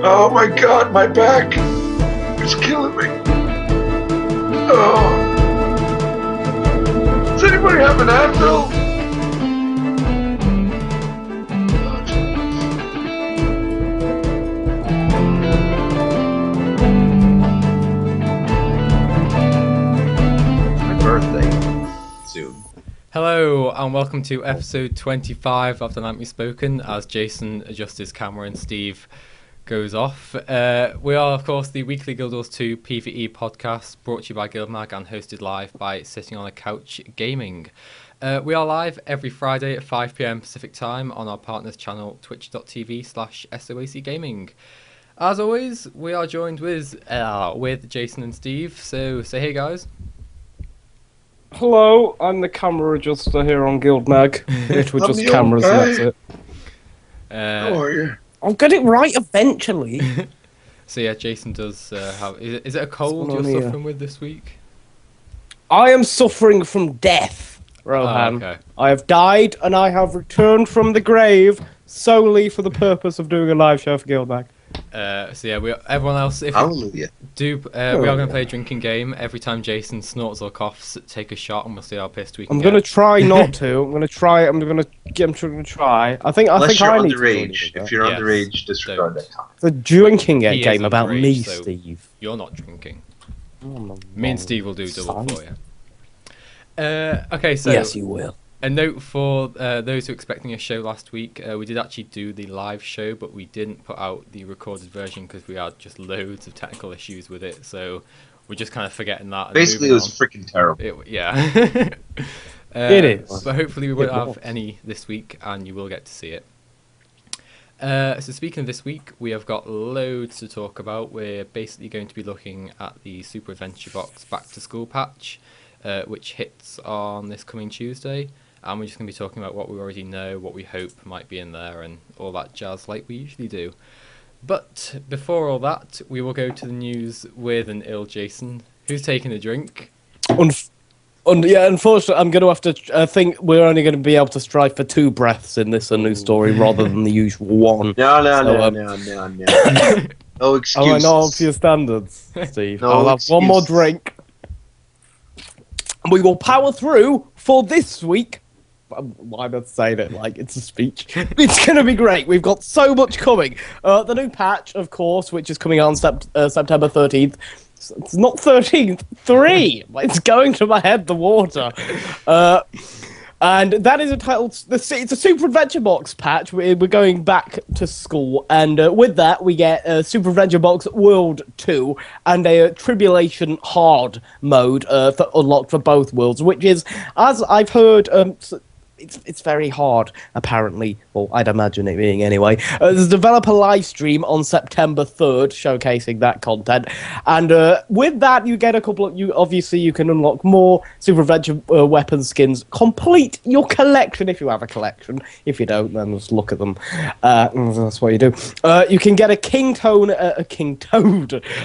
Oh my god, my back is killing me. Oh. Does anybody have an Advil? Oh, it's my birthday soon. Hello and welcome to episode 25 of Dynamically Spoken as Jason adjusts his camera and Steve goes off. We are of course the weekly Guild Wars 2 PvE podcast brought to you by Guildmag and hosted live by Sitting on a Couch Gaming. We are live every Friday at 5 PM Pacific time on our partners channel twitch.tv/SOAC Gaming. As always, we are joined with Jason and Steve, so say hey guys. Hello, I'm the camera adjuster here on Guildmag. It was just cameras, and that's it. How are you? I'll get it right eventually. So yeah, Jason does have... Is it a cold you're suffering with this week? I am suffering from death, Rohan. Oh, okay. I have died and I have returned from the grave solely for the purpose of doing a live show for Guildmag. So yeah, everyone else, if Hallelujah. we are going to play a drinking game. Every time Jason snorts or coughs, take a shot, and we'll see how pissed we can I'm get. going to try not to. I'm going to try. I'm going to try. Unless you're I need underage. to If you're underage, disregard that comment. the drinking He game is about underage, me, so Steve. You're not drinking. Oh, Me and Steve will do double son. for you. Okay, so Yes, you will. a note for those who were expecting a show last week. We did actually do the live show, but we didn't put out the recorded version because we had just loads of technical issues with it. So we're just kind of forgetting that. And Basically, it moving was freaking terrible. yeah. It is. But hopefully we won't It have was. any this week, and you will get to see it. So speaking of this week, we have got loads to talk about. We're basically going to be looking at the Super Adventure Box Back to School patch, which hits on this coming Tuesday. And we're just going to be talking about what we already know, what we hope might be in there, and all that jazz like we usually do. But before all that, we will go to the news with an ill Jason, who's taking a drink. Yeah, unfortunately, I'm going to have to. I think we're only going to be able to strive for 2 breaths in this new story rather than the usual 1. No. No Oh, I excuses. know up to your standards, Steve. No I'll have one more excuses. drink. And we will power through for this week. Why not saying it like it's a speech? It's going to be great. We've got so much coming. The new patch, of course, which is coming out on September 13th. It's not 13th, 3. It's going to my head, the water. And that is entitled, it's a Super Adventure Box patch. We're going back to school, and with that we get Super Adventure Box World 2 and a Tribulation Hard mode unlocked for both worlds, which is, as I've heard, it's very hard, apparently. Well, I'd imagine it being anyway. There's a developer live stream on September 3rd showcasing that content. And with that, you get a couple of... you can unlock more Super Adventure weapon skins. Complete your collection if you have a collection. If you don't, then just look at them. That's what you do. You can get a King Toad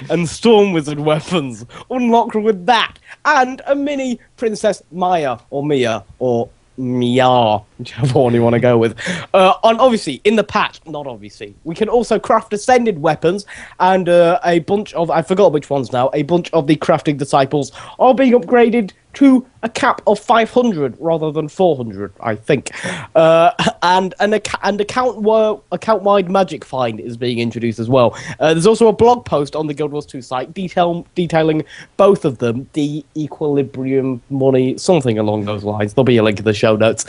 and Storm Wizard weapons unlocked with that. And a mini Princess Maya or Mia or... Mia, whichever one you want to go with. And obviously, in the patch, not obviously, we can also craft ascended weapons, and a bunch of, I forgot which ones now, a bunch of the crafting disciples are being upgraded to a cap of 500 rather than 400, I think. And account-wide magic find is being introduced as well. There's also a blog post on the Guild Wars 2 site detailing both of them, the equilibrium money, something along those lines. There'll be a link in the show notes.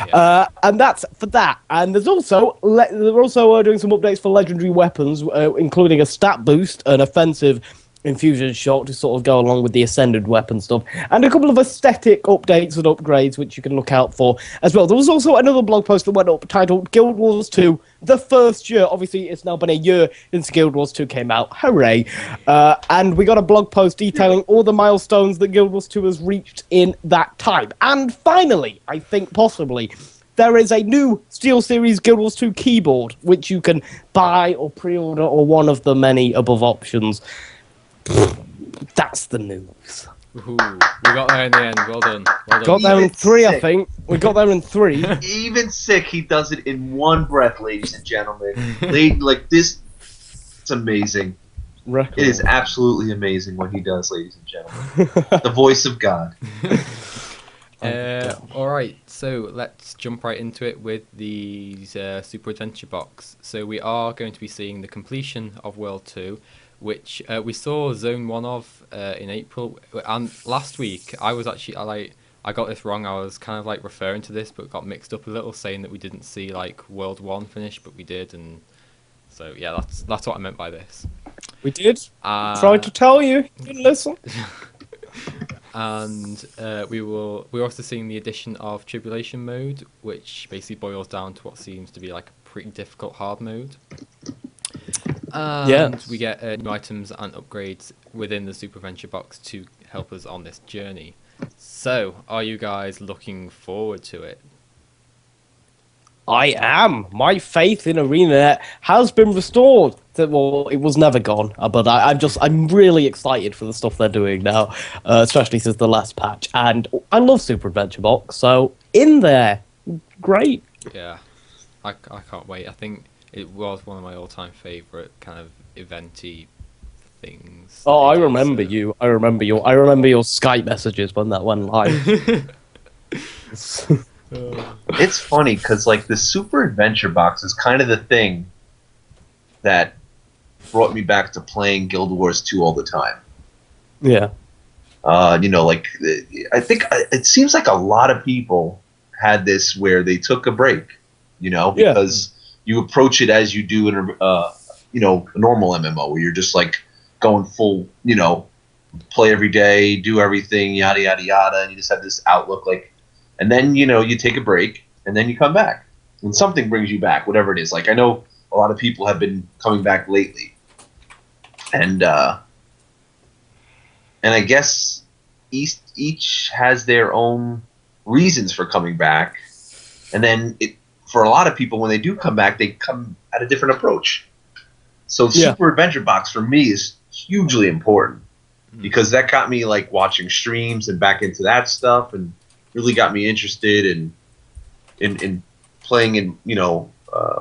Yeah. And that's for that. And there's also they're also doing some updates for legendary weapons, including a stat boost, an offensive infusion shot to sort of go along with the ascended weapon stuff, and a couple of aesthetic updates and upgrades which you can look out for as well. There was also another blog post that went up titled Guild Wars 2 the first year. Obviously it's now been a year since Guild Wars 2 came out, hooray. And we got a blog post detailing all the milestones that Guild Wars 2 has reached in that time. And finally, I think possibly, there is a new SteelSeries Guild Wars 2 keyboard which you can buy or pre-order, or one of the many above options. That's the news. Ooh, we got there in the end. Well done. Well done. Got there in Even 3, I sick. think. We got there in 3. Even sick, he does it in one breath, ladies and gentlemen. Like this. It's amazing. Record. It is absolutely amazing what he does, ladies and gentlemen. The voice of God. All right, so let's jump right into it with the Super Adventure Box. So we are going to be seeing the completion of World 2, which we saw Zone 1 of in April. And last week, I got this wrong. I was kind of like referring to this, but got mixed up a little, saying that we didn't see like World 1 finish, but we did. And so, yeah, that's what I meant by this. We did. Tried to tell you. You didn't listen. And we're also seeing the addition of Tribulation mode, which basically boils down to what seems to be like a pretty difficult hard mode. And we get new items and upgrades within the Super Adventure Box to help us on this journey. So, are you guys looking forward to it? I am. My faith in ArenaNet has been restored. Well, it was never gone, but I'm really excited for the stuff they're doing now, especially since the last patch. And I love Super Adventure Box, so in there, great. Yeah, I can't wait. I think it was one of my all-time favorite kind of eventy things. Oh, I remember you. I remember your Skype messages when that went live. It's funny because like the Super Adventure Box is kind of the thing that brought me back to playing Guild Wars 2 all the time. Yeah. Like I think it seems like a lot of people had this where they took a break, because you approach it as you do in a normal MMO where you're just like going full, play every day, do everything, yada yada yada, and you just have this outlook like. And then, you take a break, and then you come back. And something brings you back, whatever it is. Like, I know a lot of people have been coming back lately. And I guess each has their own reasons for coming back. And then, for a lot of people, when they do come back, they come at a different approach. So Super Adventure Box, for me, is hugely important. Because that got me, like, watching streams and back into that stuff, and really got me interested in playing in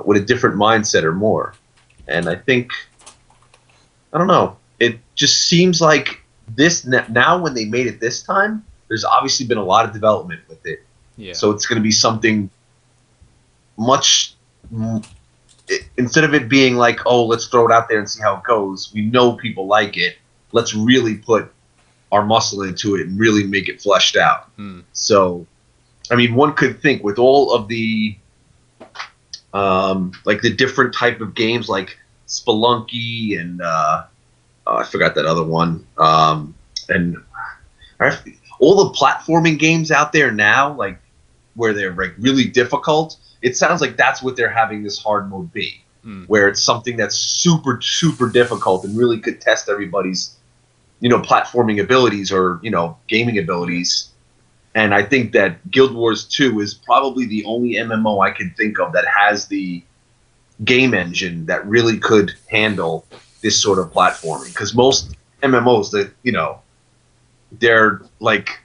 with a different mindset or more. And I think I don't know. It just seems like this now when they made it this time, there's obviously been a lot of development with it. Yeah. So it's going to be something much instead of it being like, oh, let's throw it out there and see how it goes. We know people like it. Let's really put our muscle into it and really make it fleshed out. So, I mean, one could think with all of the like the different type of games like Spelunky and I forgot that other one, and all the platforming games out there now, like where they're like really difficult. It sounds like that's what they're having this hard mode be, where it's something that's super super difficult and really could test everybody's platforming abilities or gaming abilities. And I think that Guild Wars 2 is probably the only MMO I can think of that has the game engine that really could handle this sort of platforming. Because most MMOs that they're like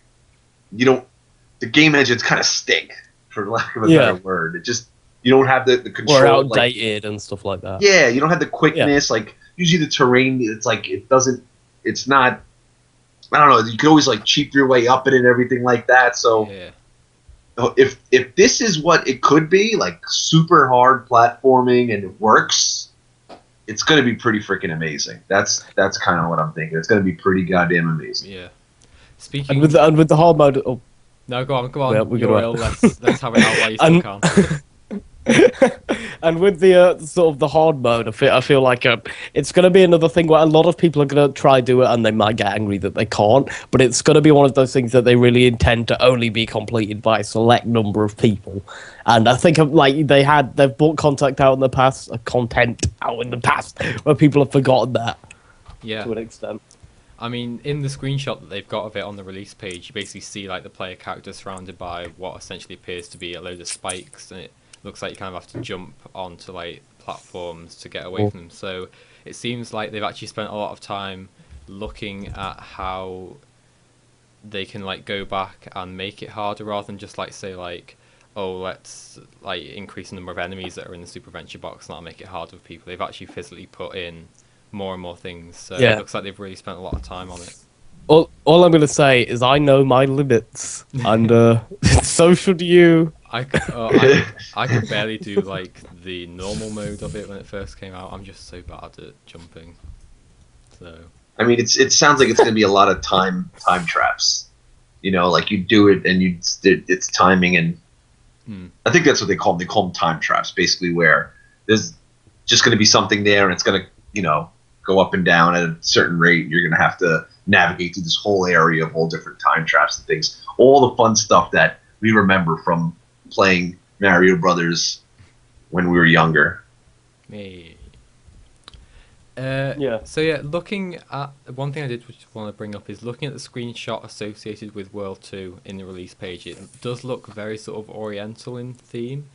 the game engines kind of stink, for lack of a better word. It just you don't have the control, or outdated and stuff like that. Yeah, you don't have the quickness. Like usually the terrain, it's like it's not. I don't know. You can always like cheat your way up it and everything like that. So if this is what it could be, like super hard platforming and it works, it's going to be pretty freaking amazing. That's kind of what I'm thinking. It's going to be pretty goddamn amazing. Yeah. Speaking and with the hard mode. Oh. No, go on. Yeah, let's have it out while you still can. And with the sort of the hard mode, I feel like it's going to be another thing where a lot of people are going to try do it and they might get angry that they can't, but it's going to be one of those things that they really intend to only be completed by a select number of people. And I think like they've brought content out in the past where people have forgotten that to an extent. I mean, in the screenshot that they've got of it on the release page, you basically see like the player character surrounded by what essentially appears to be a load of spikes, and it looks like you kind of have to jump onto like platforms to get away from them. So it seems like they've actually spent a lot of time looking at how they can like go back and make it harder, rather than just like say like, oh, let's like increase the number of enemies that are in the Super Adventure Box and that'll make it harder for people. They've actually physically put in more and more things. So Yeah. it looks like they've really spent a lot of time on it. All I'm going to say is I know my limits, and so should you. I could barely do like the normal mode of it when it first came out. I'm just so bad at jumping. So I mean, it sounds like it's going to be a lot of time traps. You know, like you do it and it's timing, and I think that's what they call them. They call them time traps, basically, where there's just going to be something there, and it's going to, you know, go up and down at a certain rate. You're going to have to navigate through this whole area of all different time traps and things. All the fun stuff that we remember from playing Mario Brothers when we were younger. me. Yeah. So yeah, looking at one thing I did just want to bring up is looking at the screenshot associated with World 2 in the release page. It does look very sort of Oriental in theme.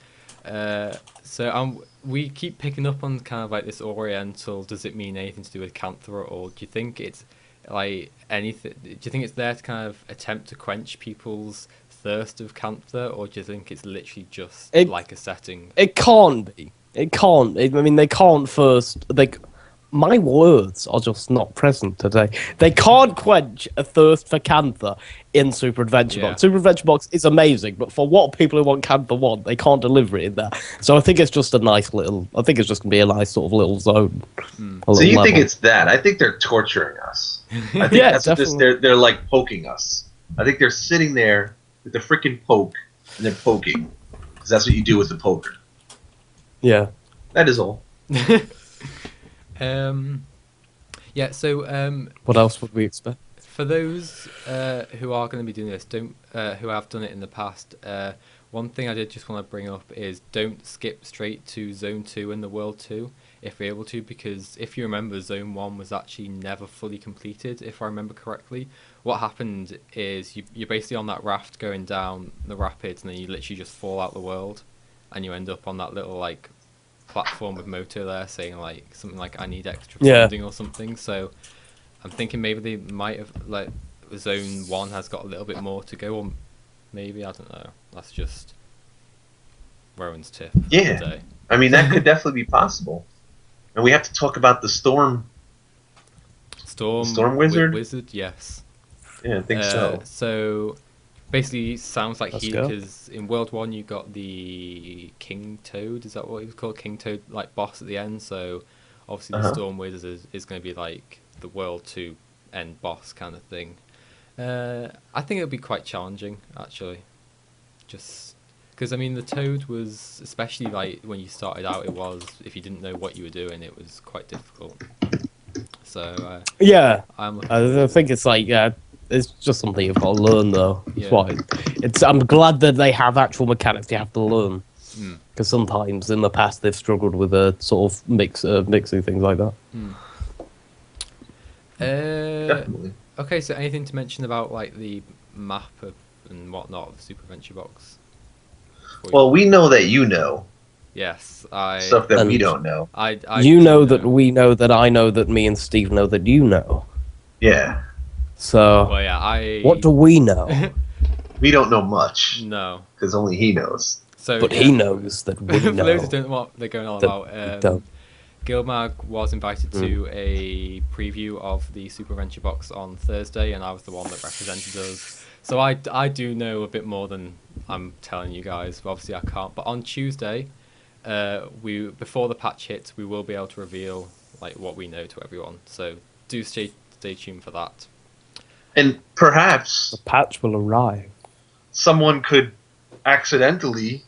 We keep picking up on kind of like this Oriental. Does it mean anything to do with Canthra, or do you think it's like anything? Do you think it's there to kind of attempt to quench people's thirst of Canthra, or do you think it's literally just like a setting? It can't be. It can't. I mean, they can't first. My words are just not present today. They can't quench a thirst for Cantha in Super Adventure Yeah. Box. Super Adventure Box is amazing, but for what people who want Cantha want, they can't deliver it in there. So I think it's just a nice little. I think it's just gonna be a nice sort of little zone. So you think it's that? I think they're torturing us. I think Yeah, that's what definitely. they're like poking us. I think they're sitting there with the freaking poke and they're poking because that's what you do with the poker. Yeah. That is all. Yeah. So What else would we expect? for those who are going to be doing this, who have done it in the past, one thing I did just want to bring up is don't skip straight to Zone 2 and the World 2 if you're able to, because if you remember, Zone 1 was actually never fully completed, if I remember correctly. What happened is you're basically on that raft going down the rapids, and then you literally just fall out the world, and you end up on that little like platform with Moto there saying like something like I need extra funding or something. So I'm thinking maybe they might have like Zone 1 has got a little bit more to go, or maybe, I don't know. That's just Rowan's tip. Yeah. Today. I mean, that could definitely be possible. And we have to talk about the storm. Storm Wizard? Wizard, yes. Yeah, I think so. So basically, sounds like Let's go. because in World 1 you got the King Toad. Is that what he was called? King Toad, like boss at the end. So obviously the Storm Wizard is going to be like the World 2 end boss kind of thing. I think it'll be quite challenging actually. Just because I mean the Toad was, especially like when you started out, it was, if you didn't know what you were doing, it was quite difficult. So Yeah. I'm looking I think it's like, it's just something you've got to learn, though. Yeah. I'm glad that they have actual mechanics you have to learn. Mm. Because sometimes in the past they've struggled with a sort of mixing things like that. Definitely. Okay, so anything to mention about like the map and whatnot of Super Adventure Box? Well, we know that you know Yes, stuff that we And- don't know. I You do know that we know that I know that me and Steve know that you know. Yeah. So, Well, yeah, what do we know? We don't know much No. because only he knows. So But yeah, he knows that we For know. those who don't know what they're going on That about, don't. Guildmag was invited to a preview of the Super Adventure Box on Thursday, and I was the one that represented us. So I do know a bit more than I'm telling you guys. But obviously I can't. But on Tuesday, before the patch hits, we will be able to reveal like what we know to everyone. So do stay tuned for that. And perhaps The patch will arrive. someone could accidentally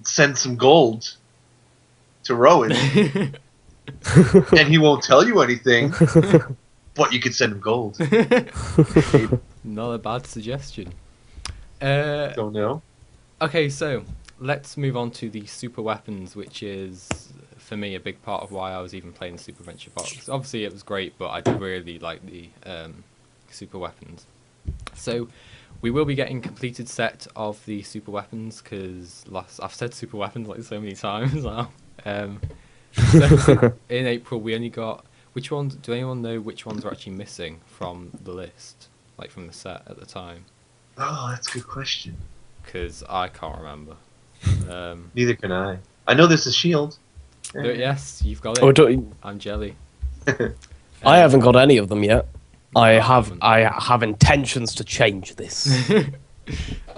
send some gold to Rowan, and he won't tell you anything, but you could send him gold. Not a bad suggestion. Don't know. Okay, so let's move on to the super weapons, which is, for me, a big part of why I was even playing the Super Adventure Box. Obviously, it was great, but I did really like the super weapons. So we will be getting completed set of the super weapons, because I've said super weapons like so many times now. So in April, we only got, which ones? Do anyone know which ones are actually missing from the list, like from the set at the time? Oh, that's a good question. Because I can't remember. Neither can I. I know there's a shield. But yes, you've got Oh, it. I'm jelly. I haven't got any of them yet. I have haven't. intentions to change this.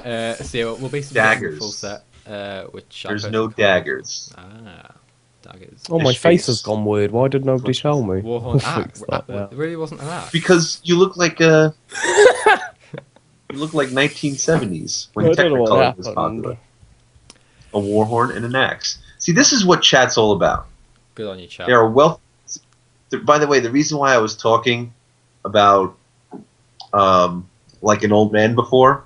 So yeah, we'll basically get the full Daggers. set, which There's I no personally can't wait for. daggers. Daggers. Oh, my Fish face has face. gone weird. Why did nobody tell me? Warhorn. We'll fix that now. There really wasn't an axe. Because you look like a. You look like 1970s when I don't know what Technicolor was happened. popular. A war horn and an axe. See, this is what chat's all about. Good on you, chap. There are wealth. By the way, the reason why I was talking about like an old man before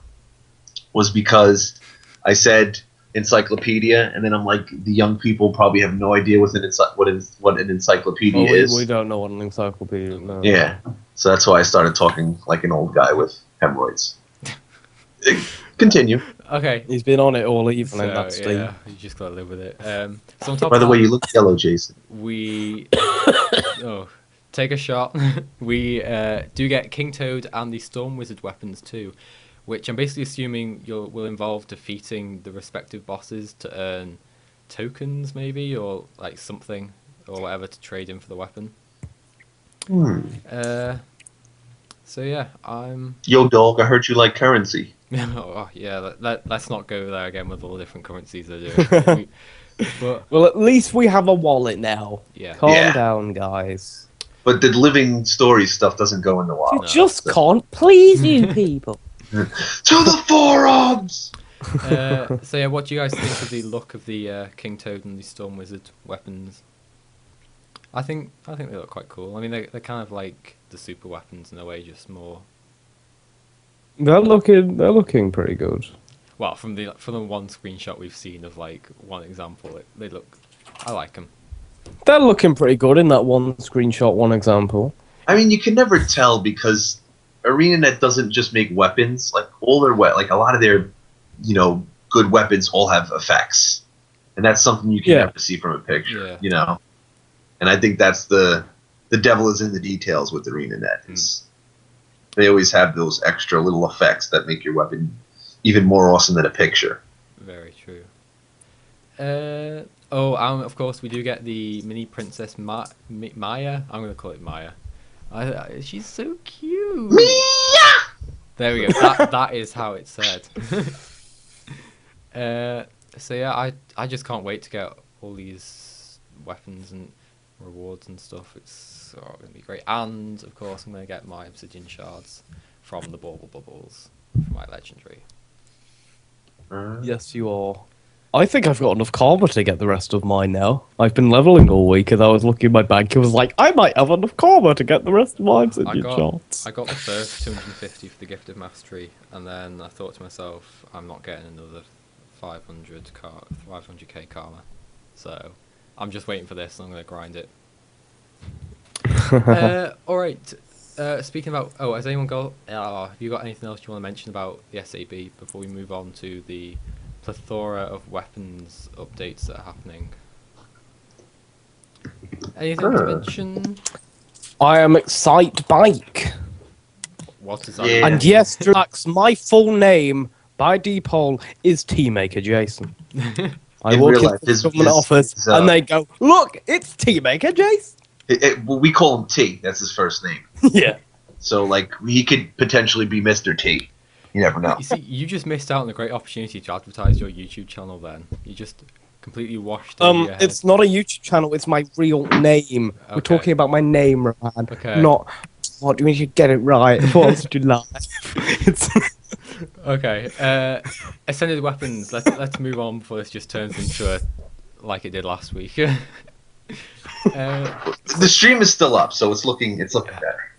was because I said encyclopedia, and then I'm like, the young people probably have no idea what an encyclopedia is. We don't know what an encyclopedia is. No. Yeah, so that's why I started talking like an old guy with hemorrhoids. Continue. Okay. He's been on it all evening, So, that's Steve. yeah, you just gotta live with it. So on top By of the way, that, you look yellow, Jason. we take a shot. We do get King Toad and the Storm Wizard weapons too, which I'm basically assuming will involve defeating the respective bosses to earn tokens, maybe, or like something or whatever to trade in for the weapon. So yeah, I'm. Yo, dog, I heard you like currency. Oh yeah, let's not go there again with all the different currencies they're doing. But Well, at least we have a wallet now. yeah, Calm Yeah. down, guys. But the living story stuff doesn't go in the You wallet. No. just can't please you people. To the forearms! so yeah, what do you guys think of the look of the King Toad and the Storm Wizard weapons? I think they look quite cool. I mean, they're kind of like the super weapons in a way, just more. They're looking pretty good. Well, from the one screenshot we've seen of like one example, they look. I like them. They're looking pretty good in that one screenshot, one example. I mean, you can never tell because ArenaNet doesn't just make weapons. Like all their like a lot of their, good weapons all have effects, and that's something you can Yeah. never see from a picture. Yeah. And I think that's the devil is in the details with ArenaNet. They always have those extra little effects that make your weapon even more awesome than a picture. Very true. Of course, we do get the mini princess Maya. I'm gonna call it Maya. She's so cute. Mia! There we go. That is how it's said. So yeah, I just can't wait to get all these weapons and rewards and stuff. It's gonna be great. And of course, I'm gonna get my obsidian shards from the bauble bubbles for my legendary. Yes, you are. I think I've got enough karma to get the rest of mine now. I've been leveling all week, and I was looking at my bank and was like, I might have enough karma to get the rest of mine. I got the first 250 for the Gift of Mastery, and then I thought to myself, I'm not getting another 500k karma, so I'm just waiting for this. And I'm gonna grind it. All right. Speaking about, has anyone got? Have you got anything else you want to mention about the SAB before we move on to the plethora of weapons updates that are happening? Anything to mention? I am Excite Bike. What is that? Yeah. And yes, Drax, my full name by default is Teamaker Jason. I In walk real into life, the his- government his- office his, and they go, look, it's Teamaker Jason. Well, we call him T. That's his first name. Yeah. So, like, he could potentially be Mr. T. You never know. You see, you just missed out on a great opportunity to advertise your YouTube channel. Then you just completely washed over your head. It's not a YouTube channel, it's my real name. We're Okay. talking about my name, Rohan. Okay. Not what do you should get it right. What's to live? It's Okay. Ascended weapons. Let's move on before this just turns into like it did last week. The stream is still up, so it's looking better.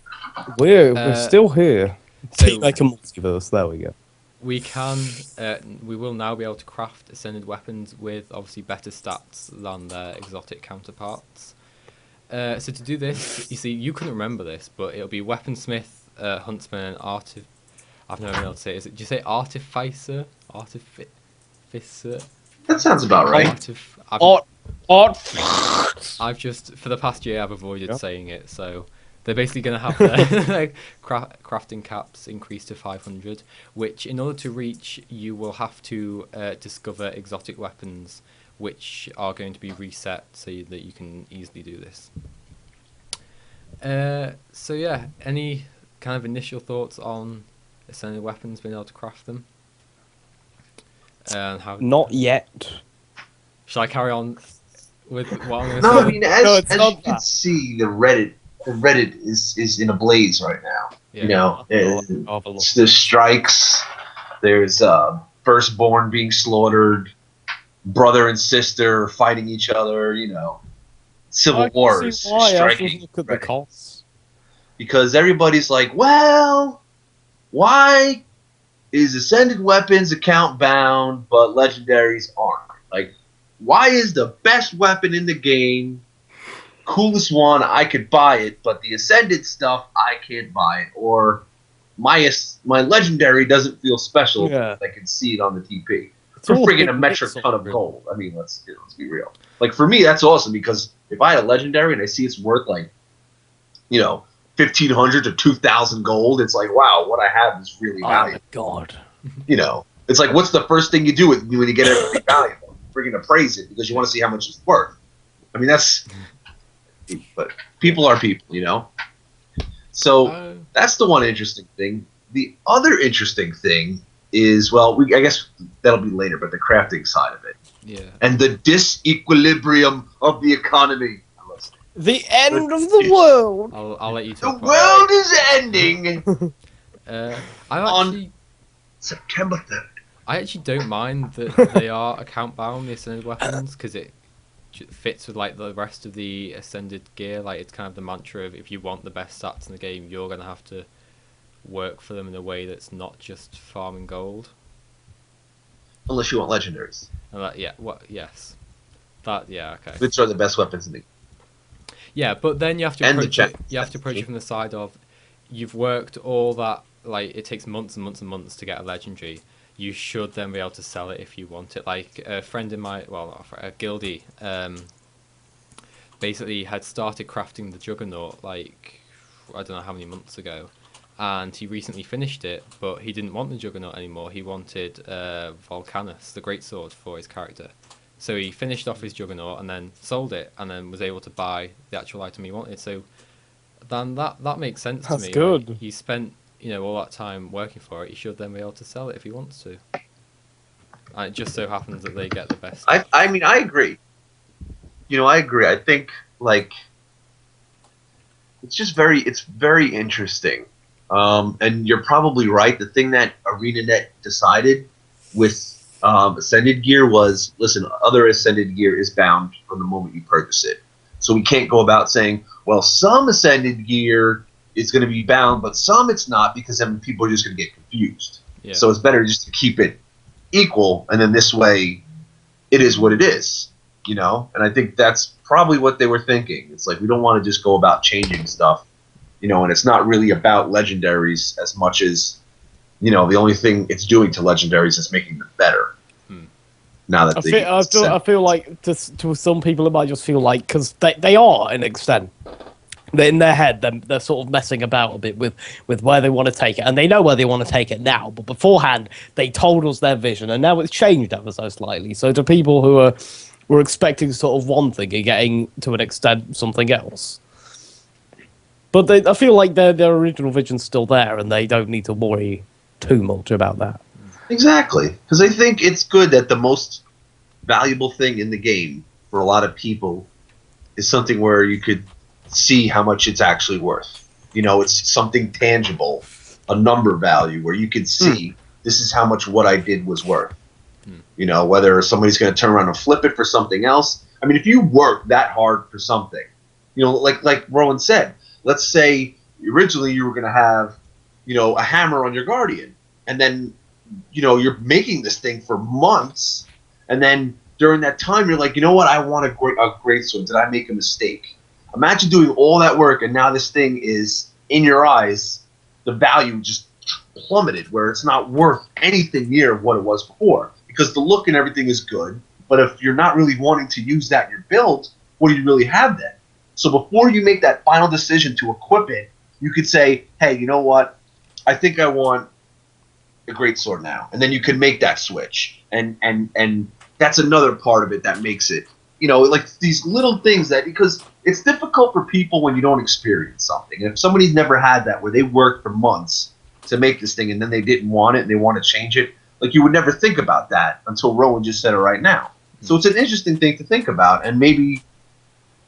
we're still here. so- Teamaker Multiverse, there we go. We will now be able to craft ascended weapons with obviously better stats than their exotic counterparts. So to do this, you see, you couldn't remember this, but it'll be weaponsmith, huntsman, and I've never been able to say it. Did you say artificer? Artificer? That sounds about right. I've just, for the past year, I've avoided Yeah. saying it, so they're basically going to have their crafting caps increased to 500, which in order to reach, you will have to discover exotic weapons, which are going to be reset so that you can easily do this. So yeah, any kind of initial thoughts on ascended weapons, being able to craft them? And how? Not yet. Shall I carry on with what I'm going to No, I say? mean, No, as it's you not can that. see, the Reddit is in a blaze right now. Yeah. You know, Have a look. there's strikes. There's firstborn being slaughtered, brother and sister fighting each other. You know, civil I can wars see why. Have a striking look at the Reddit. costs. Because everybody's like, well, why is ascended weapons account bound but legendaries aren't? Like, why is the best weapon in the game, coolest one, I could buy it, but the ascended stuff I can't buy it, or my legendary doesn't feel special Yeah. because I can see it on the TP It's for all friggin' big a metric pixel, ton of really. gold. I mean, let's be real. Like for me, that's awesome because if I had a legendary and I see it's worth like, 1,500 to 2,000 gold, it's like, wow, what I have is really Oh valuable. my god. It's like, what's the first thing you do when you get everything valuable? Friggin' appraise it because you want to see how much it's worth. I mean, but people are people. So that's the one interesting thing. The other interesting thing is, well, I guess that'll be later, but the crafting side of it Yeah. and the disequilibrium of the economy. The end of the world. I'll let you The talk about world is ending it. I on actually September 3rd. I actually don't mind that they are account bound, the ascended weapons, because it fits with like the rest of the ascended gear. Like it's kind of the mantra of if you want the best stats in the game, you're gonna have to work for them in a way that's not just farming gold. Unless you want legendaries, And that, yeah, yes, that, yeah, okay. which are the best weapons in the game. Yeah, but then you have to And the approach it. check- You have to approach it from the side of, you've worked all that. Like it takes months and months and months to get a legendary. You should then be able to sell it if you want it. Like a friend in my, well, not a friend, a guildie, basically had started crafting the Juggernaut like I don't know how many months ago, and he recently finished it, but he didn't want the Juggernaut anymore. He wanted Volcanus, the greatsword, for his character. So he finished off his Juggernaut and then sold it, and then was able to buy the actual item he wanted. So then that makes sense That's to me. good. Like, he spent all that time working for it. He should then be able to sell it if he wants to. And it just so happens that they get the best. I mean, I agree. I agree. I think like it's very interesting. And you're probably right. The thing that ArenaNet decided with Ascended gear was, listen, other Ascended gear is bound from the moment you purchase it. So we can't go about saying, well, some Ascended gear is going to be bound, but some it's not, because then people are just going to get confused. Yeah. So it's better just to keep it equal, and then this way it is what it is. And I think that's probably what they were thinking. It's like, we don't want to just go about changing stuff, and it's not really about legendaries as much as, the only thing it's doing to legendaries is making them better. Now that I feel like to some people it might just feel like, because they are an extent. In their head, they're sort of messing about a bit with where they want to take it, and they know where they want to take it now. But beforehand, they told us their vision, and now it's changed ever so slightly. So to people who were expecting sort of one thing and getting to an extent something else, but I feel like their original vision's still there, and they don't need to worry too much about that. Exactly, because I think it's good that the most valuable thing in the game for a lot of people is something where you could see how much it's actually worth. It's something tangible, a number value where you can see this is how much what I did was worth. Whether somebody's going to turn around and flip it for something else. I mean, if you work that hard for something, like Rowan said, let's say originally you were going to have, a hammer on your Guardian, and then, you're making this thing for months, and then during that time you're like, you know what, I want a greatsword. Did I make a mistake? Imagine doing all that work, and now this thing is, in your eyes, the value just plummeted, where it's not worth anything near what it was before. Because the look and everything is good, but if you're not really wanting to use that in your build, what do you really have then? So before you make that final decision to equip it, you could say, hey, you know what? I think I want a greatsword now. And then you can make that switch. And that's another part of it that makes it, like these little things that, because it's difficult for people when you don't experience something. And if somebody's never had that, where they worked for months to make this thing and then they didn't want it and they want to change it, like you would never think about that until Rowan just said it right now. So it's an interesting thing to think about, and maybe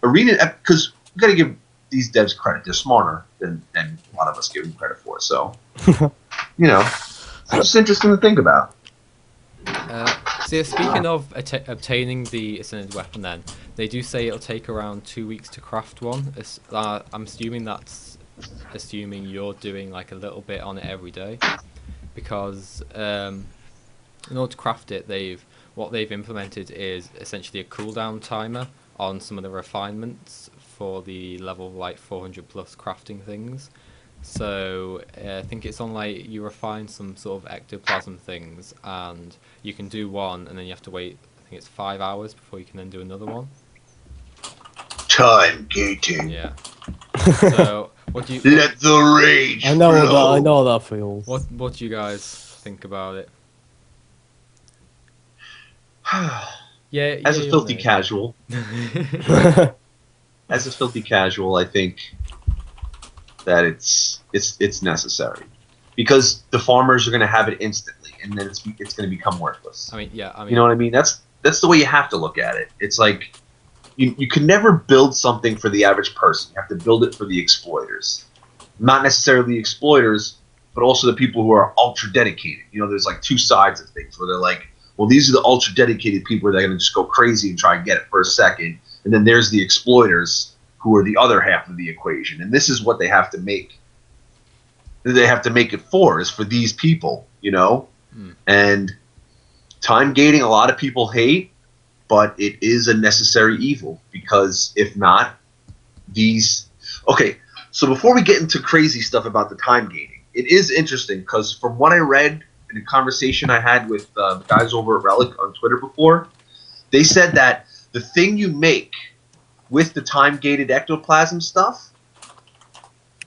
Arena, because we got to give these devs credit. They're smarter than a lot of us give them credit for. So, it's just interesting to think about. So yeah, speaking of obtaining the ascended weapon, then they do say it'll take around 2 weeks to craft one. I'm assuming that's assuming you're doing like a little bit on it every day, because in order to craft it, what they've implemented is essentially a cooldown timer on some of the refinements for the level like 400 plus crafting things. So I think it's on like you refine some sort of ectoplasm things, and you can do one, and then you have to wait. I think it's 5 hours before you can then do another one. Time gating. Yeah. So what do you? Let the rage I know flow. I know that feels. What do you guys think about it? Yeah. As a you'll filthy know. casual, I think that it's necessary, because the farmers are going to have it instantly, and then it's going to become worthless. I mean, you know what I mean? That's the way you have to look at it. It's like you can never build something for the average person. You have to build it for the exploiters, not necessarily the exploiters, but also the people who are ultra dedicated. There's like two sides of things where they're like, well, these are the ultra dedicated people that are going to just go crazy and try and get it for a second. And then there's the exploiters who are the other half of the equation. And this is what they have to make. They have to make it is for these people, And time gating, a lot of people hate, but it is a necessary evil, because if not, okay, so before we get into crazy stuff about the time gating, it is interesting because from what I read in a conversation I had with the guys over at Relic on Twitter before, they said that the thing you make with the time-gated ectoplasm stuff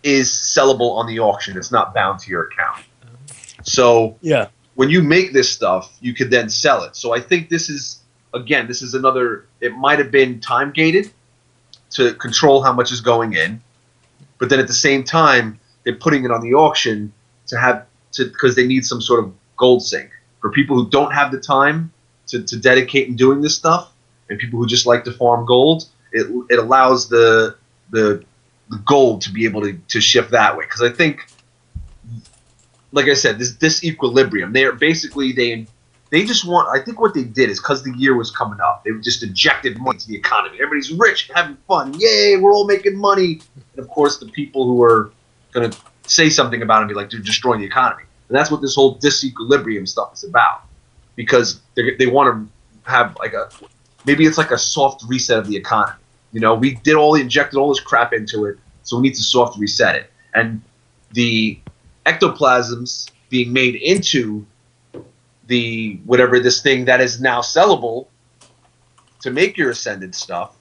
is sellable on the auction. It's not bound to your account. So when you make this stuff, you could then sell it. So I think this is another, it might have been time-gated to control how much is going in, but then at the same time, they're putting it on the auction because they need some sort of gold sink for people who don't have the time to dedicate in doing this stuff, and people who just like to farm gold. It allows the gold to be able to shift that way, because I think, like I said, this equilibrium. They are basically they just want. I think what they did is, because the year was coming up, they just injected money to the economy. Everybody's rich and having fun. Yay, we're all making money. And of course, the people who are going to say something about it and be like, they're destroying the economy. And that's what this whole disequilibrium stuff is about, because they want to have maybe it's like a soft reset of the economy. We injected all this crap into it, so we need to soft reset it. And the ectoplasms being made into the whatever this thing that is now sellable to make your ascended stuff,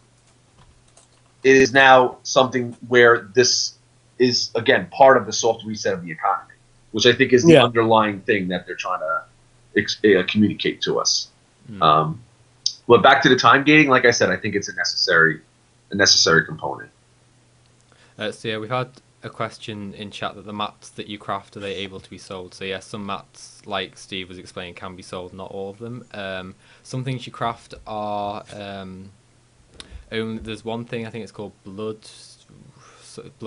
it is now something where this is, again, part of the soft reset of the economy, which I think is the underlying thing that they're trying to communicate to us. But back to the time gating, like I said, I think it's a necessary component. So yeah, we've had a question in chat that the mats that you craft, are they able to be sold? So yeah, some mats, like Steve was explaining, can be sold, not all of them. Some things you craft are there's one thing, I think it's called blood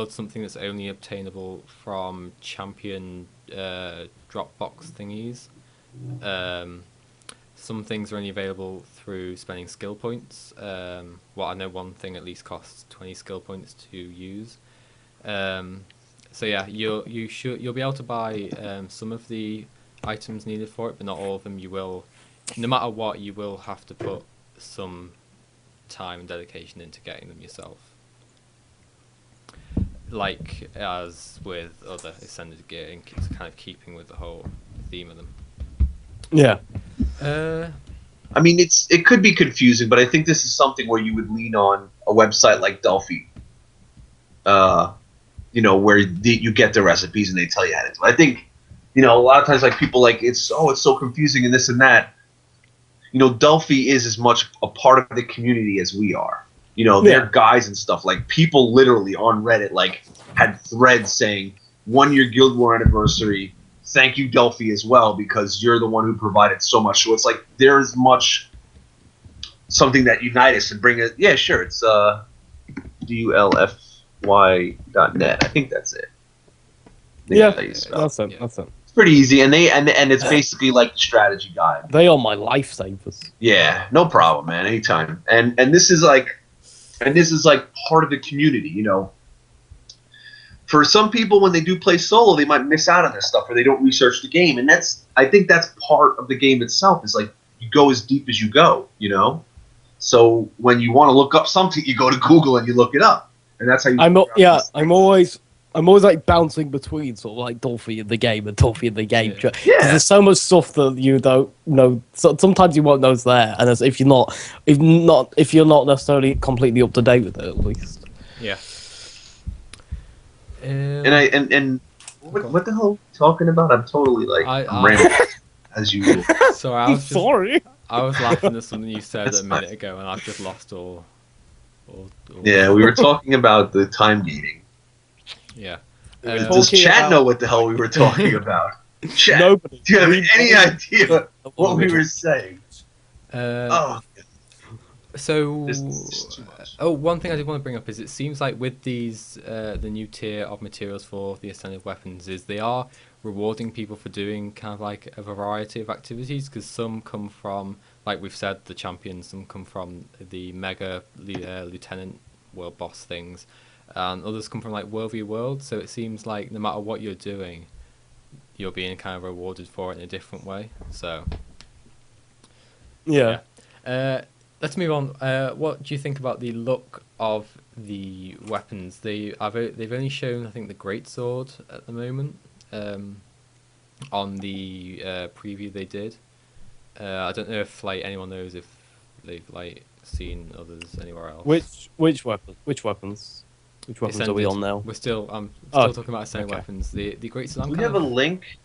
something, that's only obtainable from champion Dropbox thingies. Some things are only available through spending skill points. I know one thing at least costs 20 skill points to use. So yeah, you'll be able to buy some of the items needed for it, but not all of them. You will, no matter what, you will have to put some time and dedication into getting them yourself. Like as with other ascended gear, it's kind of keeping with the whole theme of them. Yeah. I mean, it could be confusing, but I think this is something where you would lean on a website like Delphi, where you get the recipes and they tell you how to do it. I think, a lot of times, like, people like, it's so confusing and this and that. Delphi is as much a part of the community as we are. You know, their guys and stuff. Like people literally on Reddit like had threads saying 1 year Guild War anniversary. Thank you, Delphi, as well, because you're the one who provided so much. So it's like there's much something that unite us and bring it. Yeah, sure. It's dulfy.net. I think that's it. Yeah, That's how you spell it. that's it. That's it. It's pretty easy, and it's basically like the strategy guide. They are my lifesavers. Yeah, no problem, man. Anytime. And this is like part of the community, you know. For some people, when they do play solo, they might miss out on this stuff, or they don't research the game, and I think that's part of the game itself. Is like you go as deep as you go, you know. So when you want to look up something, you go to Google and you look it up, and that's how you. I'm always like bouncing between sort of like Dolphy in the game and Dolphy in the game. Yeah. Because there's so much stuff that you don't know. So sometimes you won't know it's there, and if you're not necessarily completely up to date with it, at least. Yeah. And what the hell are we talking about? I'm totally like I'm rambling as usual. Sorry, Sorry. I was laughing at something you said a minute ago, and I've just lost all. Yeah, we were talking about the time gating. Yeah. Does Chad know what the hell we were talking about? Chad, Nobody. do you have any idea what we were saying? So, This is too much. one thing I did want to bring up is it seems like with these, the new tier of materials for the ascended weapons is they are rewarding people for doing kind of like a variety of activities, because some come from, like we've said, the champions, some come from the mega lieutenant world boss things, and others come from like world v world, so it seems like no matter what you're doing, you're being kind of rewarded for it in a different way, so... Yeah. Let's move on. What do you think about the look of the weapons? They've only shown, I think, the greatsword at the moment on the preview they did. I don't know if like anyone knows if they've like seen others anywhere else. Which weapons? Which weapons are we on now? I'm still talking about ascended weapons. The greatsword. Do we have a link?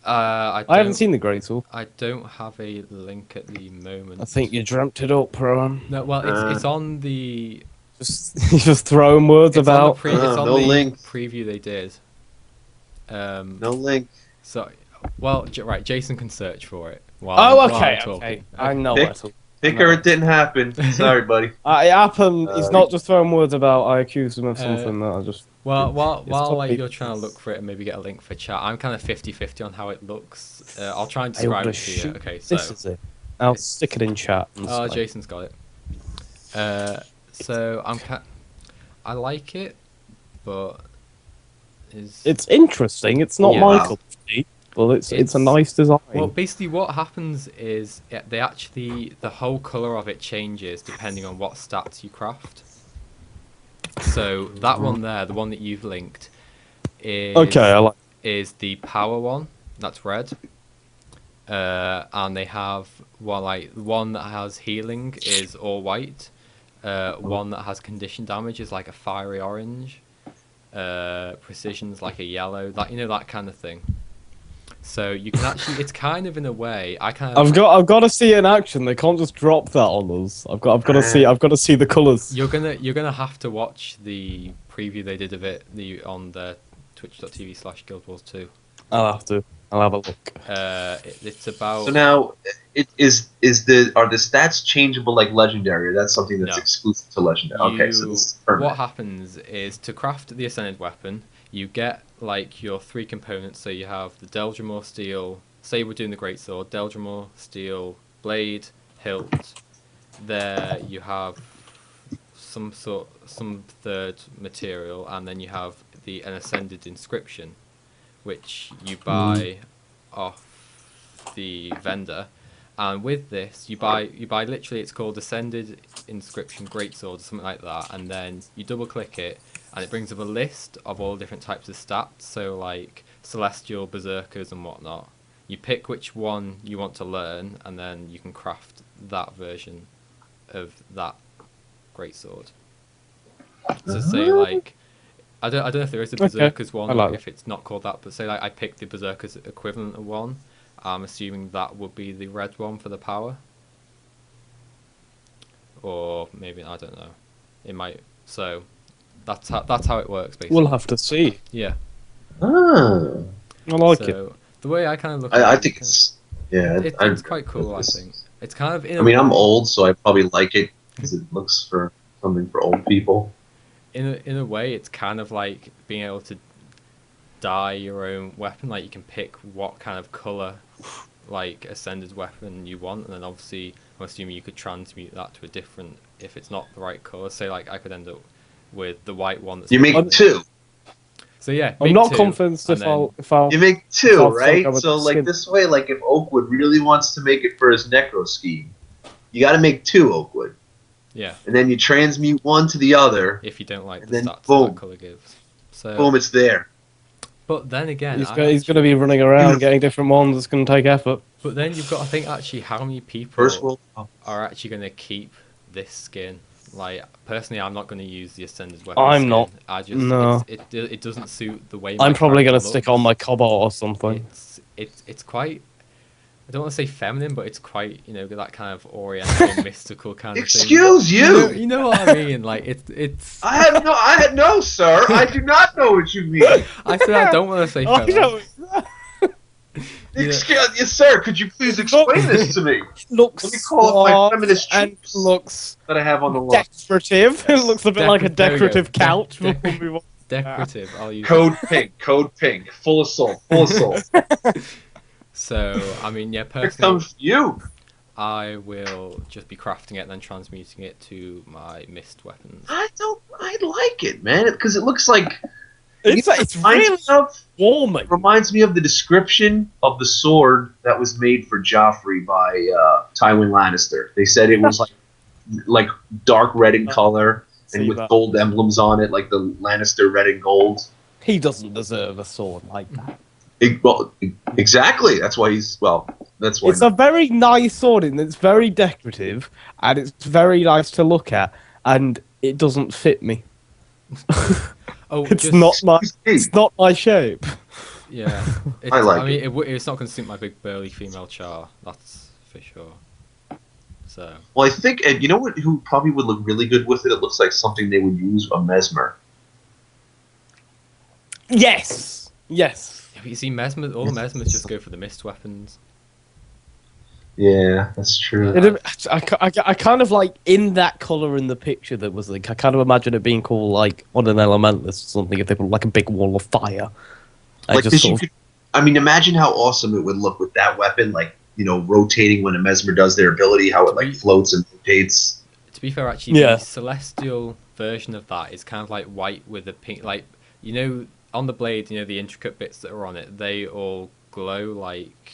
I haven't seen the greatsword. I don't have a link at the moment. I think you dreamt it up, Rowan. No, well, it's on the. Just throwing words about. It's on no the link. preview they did. No link. So, well, right. Jason can search for it. While Okay. I'm talking. I know where to. Picker, it didn't happen. Sorry, buddy. It happened. He's not just throwing words about. I accused him of something that I just. Well, while like you're trying to look for it and maybe get a link for chat, I'm kind of 50-50 on how it looks. I'll try and describe it to you. Okay, so this is it. I'll stick it in chat. Oh, Jason's got it. So I like it, but it's interesting. It's not my cup of tea, but it's a nice design. Well, basically, what happens is the whole color of it changes depending on what stats you craft. So that one there, the one that you've linked, is the power one. That's red. And they have one that has healing is all white. One that has condition damage is like a fiery orange. Precision's like a yellow. That kind of thing. So you can actually, it's kind of in a way. I've got to see it in action. They can't just drop that on us. I've got to see the colours. You're gonna have to watch the preview they did of it on the twitch.tv/Guild Wars 2. I'll have a look. It's about. So now, are the stats changeable like legendary? Or that's something that's exclusive to legendary. Okay, so this is permanent. What happens is to craft the ascended weapon, you get like your 3 components. So you have the Deldrimor steel. Say we're doing the greatsword, Deldrimor steel blade, hilt. There you have some third material, and then you have an ascended inscription, which you buy off the vendor. And with this, you buy literally, it's called Ascended Inscription Greatsword or something like that, and then you double click it, and it brings up a list of all different types of stats, so like Celestial, Berserkers and whatnot. You pick which one you want to learn, and then you can craft that version of that greatsword. So say like, I don't know if there is a Berserkers one, or if it's not called that, but say like I picked the Berserkers equivalent of one. I'm assuming that would be the red one for the power. Or maybe, I don't know. It might. So that's how it works basically. We'll have to see. Yeah. Ah, I like it. So the way I kind of look at I it, think it's yeah. it's quite cool. I think it's kind of. I mean, I'm old, so I probably like it because it looks for something for old people. In a way, it's kind of like being able to dye your own weapon. Like you can pick what kind of color, like ascended weapon you want, and then obviously I'm assuming you could transmute that to a different. If it's not the right color, say like I could end up with the white one. That's You make two. So yeah, I'm make not two, convinced and if then- I'll. You make Sounds two, like right? I would So like skin- this way, like if Oakwood really wants to make it for his Necro scheme, you got to make two Oakwood, Yeah, and then you transmute one to the other. if you don't like And the then stats boom. that color gives. So, Boom, it's there. but then again, He's going to be running around getting different ones. It's going to take effort. But then you've got to think actually how many people First world. are actually going to keep this skin. Like personally, I'm not going to use the ascended weapon. I'm skin. not. I just No. it doesn't suit the way. I'm my probably going to character stick on looks. my cobalt or something. It's quite. I don't want to say feminine, but it's quite that kind of oriental, mystical kind of thing. Excuse you. You know what I mean? Like it's. I had no, sir. I do not know what you mean. I said I don't want to say I feminine. know. Excuse, yes, sir. Could you please explain this to me? Looks Let me call up my smart feminist and troops looks that I have on the line. decorative. It looks a bit like a There we go. decorative couch. Dec- before we walk- Decorative. I'll use Code pink, full of soul, full of soul. So I mean, yeah, Here personally, comes you. I will just be crafting it and then transmuting it to my mist weapons. I like it, man, because it looks like It's really warming. reminds me of the description of the sword that was made for Joffrey by Tywin Lannister. They said it was like dark red in color and See with that. gold emblems on it, like the Lannister red and gold. He doesn't deserve a sword like that. Exactly. That's why That's why. It's a very nice sword, and it's very decorative, and it's very nice to look at, and it doesn't fit me. Oh, It's not my shape. Yeah, I like mean, it's not going to suit my big burly female char. That's for sure. So. Well, I think, and you know what? Who probably would look really good with it? It looks like something they would use a Mesmer. Yes. Yes. Yeah, but you see, all the Mesmers just go for the mist weapons. Yeah, that's true. I kind of like in that color in the picture that was like I kind of imagine it being called like on an elementalist or something if they put like a big wall of fire. Like this, I mean, imagine how awesome it would look with that weapon, like rotating when a Mesmer does their ability, how it like floats and rotates. To be fair, actually, Yeah. the celestial version of that is kind of like white with a pink, like on the blade, the intricate bits that are on it, they all glow like.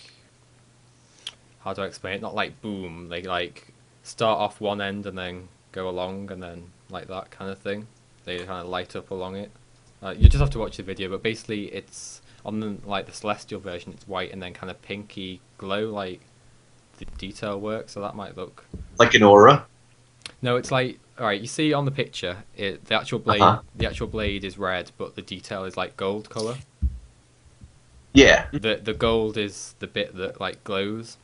How do I explain it? Not like boom. They like start off one end and then go along and then like that kind of thing. They kind of light up along it. You just have to watch the video, but basically it's on the celestial version. It's white and then kind of pinky glow, like the detail work. So that might look like an aura. No, it's like all right. You see on the picture, the actual blade. The actual blade is red, but the detail is like gold color. Yeah. The gold is the bit that like glows.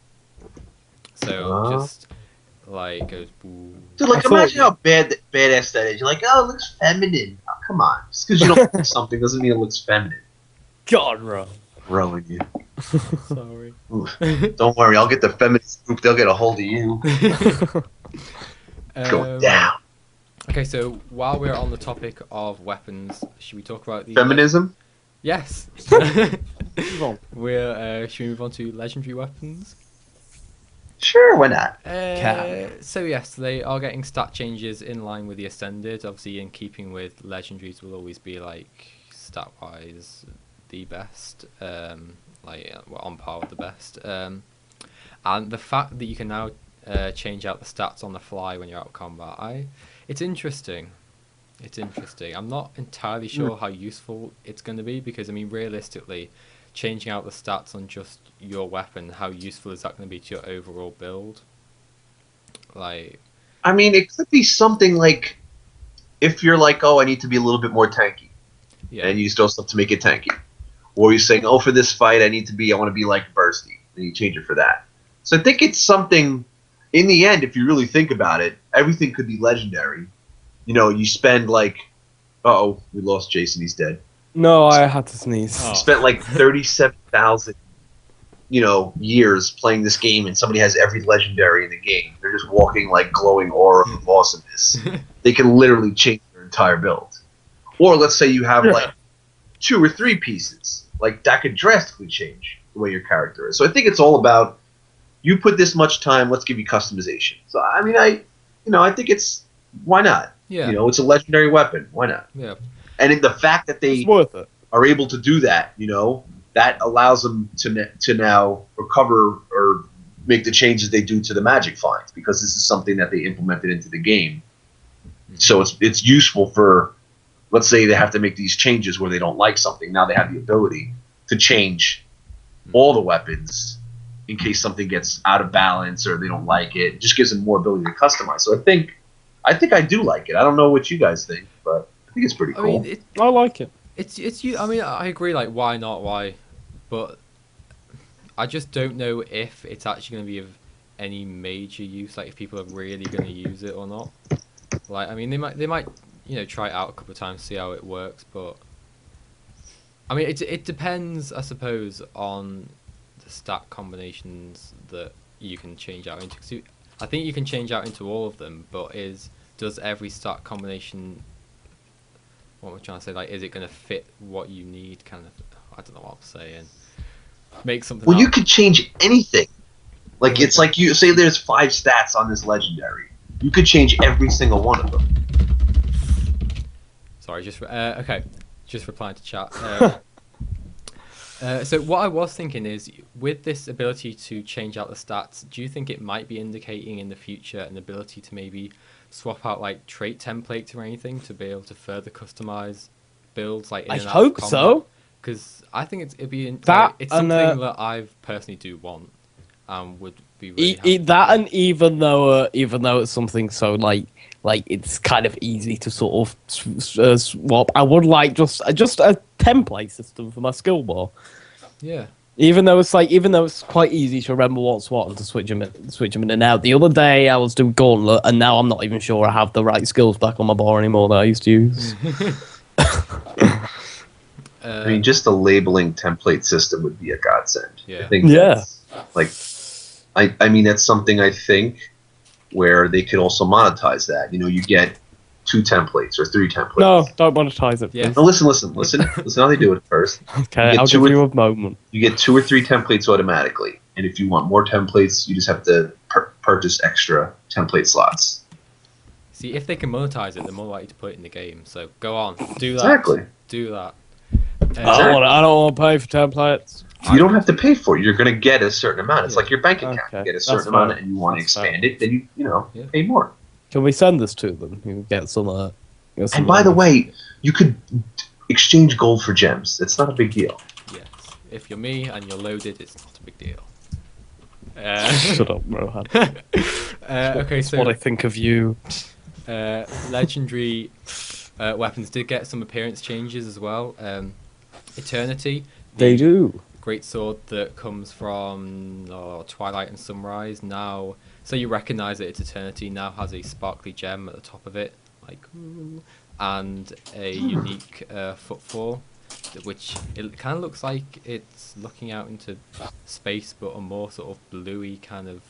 So just like goes. Boo. Dude, like imagine how badass that is. You're like, oh, it looks feminine. Oh, come on, just because you don't like something doesn't mean it looks feminine. God, bro. Growing you. Sorry. Don't worry, I'll get the feminist group. They'll get a hold of you. Go down. Okay, so while we're on the topic of weapons, should we talk about the Feminism? Yes. Should we move on to legendary weapons? Sure, why not? So yes, they are getting stat changes in line with the Ascended. Obviously, in keeping with legendaries, will always be like stat-wise the best, on par with the best. And the fact that you can now change out the stats on the fly when you're out of combat, it's interesting. It's interesting. I'm not entirely sure how useful it's going to be because, I mean, realistically, changing out the stats on just your weapon, how useful is that going to be to your overall build? I mean, it could be something like if you're like, oh, I need to be a little bit more tanky, and you use those stuff to make it tanky, or you're saying, oh, for this fight, I want to be like bursty, and you change it for that. So I think it's something. In the end, if you really think about it, everything could be legendary. you spend like, uh-oh, we lost Jason. He's dead. No, I had to sneeze. Oh. You spent like 37,000, years playing this game, and somebody has every legendary in the game. They're just walking like glowing aura of awesomeness. They can literally change their entire build. Or let's say you have like 2 or 3 pieces, like that could drastically change the way your character is. So I think it's all about you put this much time, let's give you customization. So I mean, I think it's why not? Yeah. It's a legendary weapon. Why not? Yeah. And in the fact that It's they worth it. are able to do that, that allows them to now recover or make the changes they do to the magic finds, because this is something that they implemented into the game. So it's useful for, let's say they have to make these changes where they don't like something. Now they have the ability to change all the weapons in case something gets out of balance or they don't like it. It just gives them more ability to customize. So I think I do like it. I don't know what you guys think, but I think it's pretty cool. I mean, I like it. it's you. I mean, I agree. Like, why not? Why? But I just don't know if it's actually going to be of any major use. Like, if people are really going to use it or not. Like, I mean, they might try it out a couple of times, see how it works. But I mean, it depends, I suppose, on the stat combinations that you can change out into. 'Cause I think you can change out into all of them, but does every stat combination? What am I trying to say? Like, is it going to fit what you need? Kind of. I don't know what I'm saying. Make something. Well, up. you could change anything. Like, it's like you say there's 5 stats on this legendary. You could change every single one of them. Sorry, okay. Just replying to chat. So what I was thinking is, with this ability to change out the stats, do you think it might be indicating in the future an ability to maybe swap out like trait templates or anything to be able to further customize builds like in I and out hope of so. Because I think it'd be That it's and, something that I personally do want and would be really happy That with. and even though it's something so like it's kind of easy to sort of swap, I would like just a template system for my skill bar. Yeah. Even though it's quite easy to remember what's what and to switch them in and out. The other day I was doing Gauntlet, and now I'm not even sure I have the right skills back on my bar anymore that I used to use. I mean, just a labeling template system would be a godsend. Yeah. I think that's, like, I mean, that's something I think where they could also monetize that. You get 2 templates or 3 templates. No, don't monetize it. Yeah. Please. No, listen how they do it first. Okay, You I'll get give 2 or you a moment. You get 2 or 3 templates automatically, and if you want more templates, you just have to purchase extra template slots. See, if they can monetize it, they're more likely to put it in the game. So go on, do that. Exactly. Do that. I don't want to pay for templates. You don't have to pay for it. You're going to get a certain amount. It's Yeah. like your bank account. Okay, You get a that's certain amount, fair. and you want to That's expand fair. it, then you Yeah. pay more. Can we send this to them? You can get some. And by the way, you could exchange gold for gems. It's not a big deal. Yes. If you're me and you're loaded, it's not a big deal. Shut up, Rohan. Okay, That's what I so think of you. legendary weapons did get some appearance changes as well. Eternity, They do. great sword that comes from Twilight and Sunrise. Now, so you recognize it, it's Eternity. Now has a sparkly gem at the top of it, like, ooh, and a unique footfall, which it kind of looks like it's looking out into space, but a more sort of bluey kind of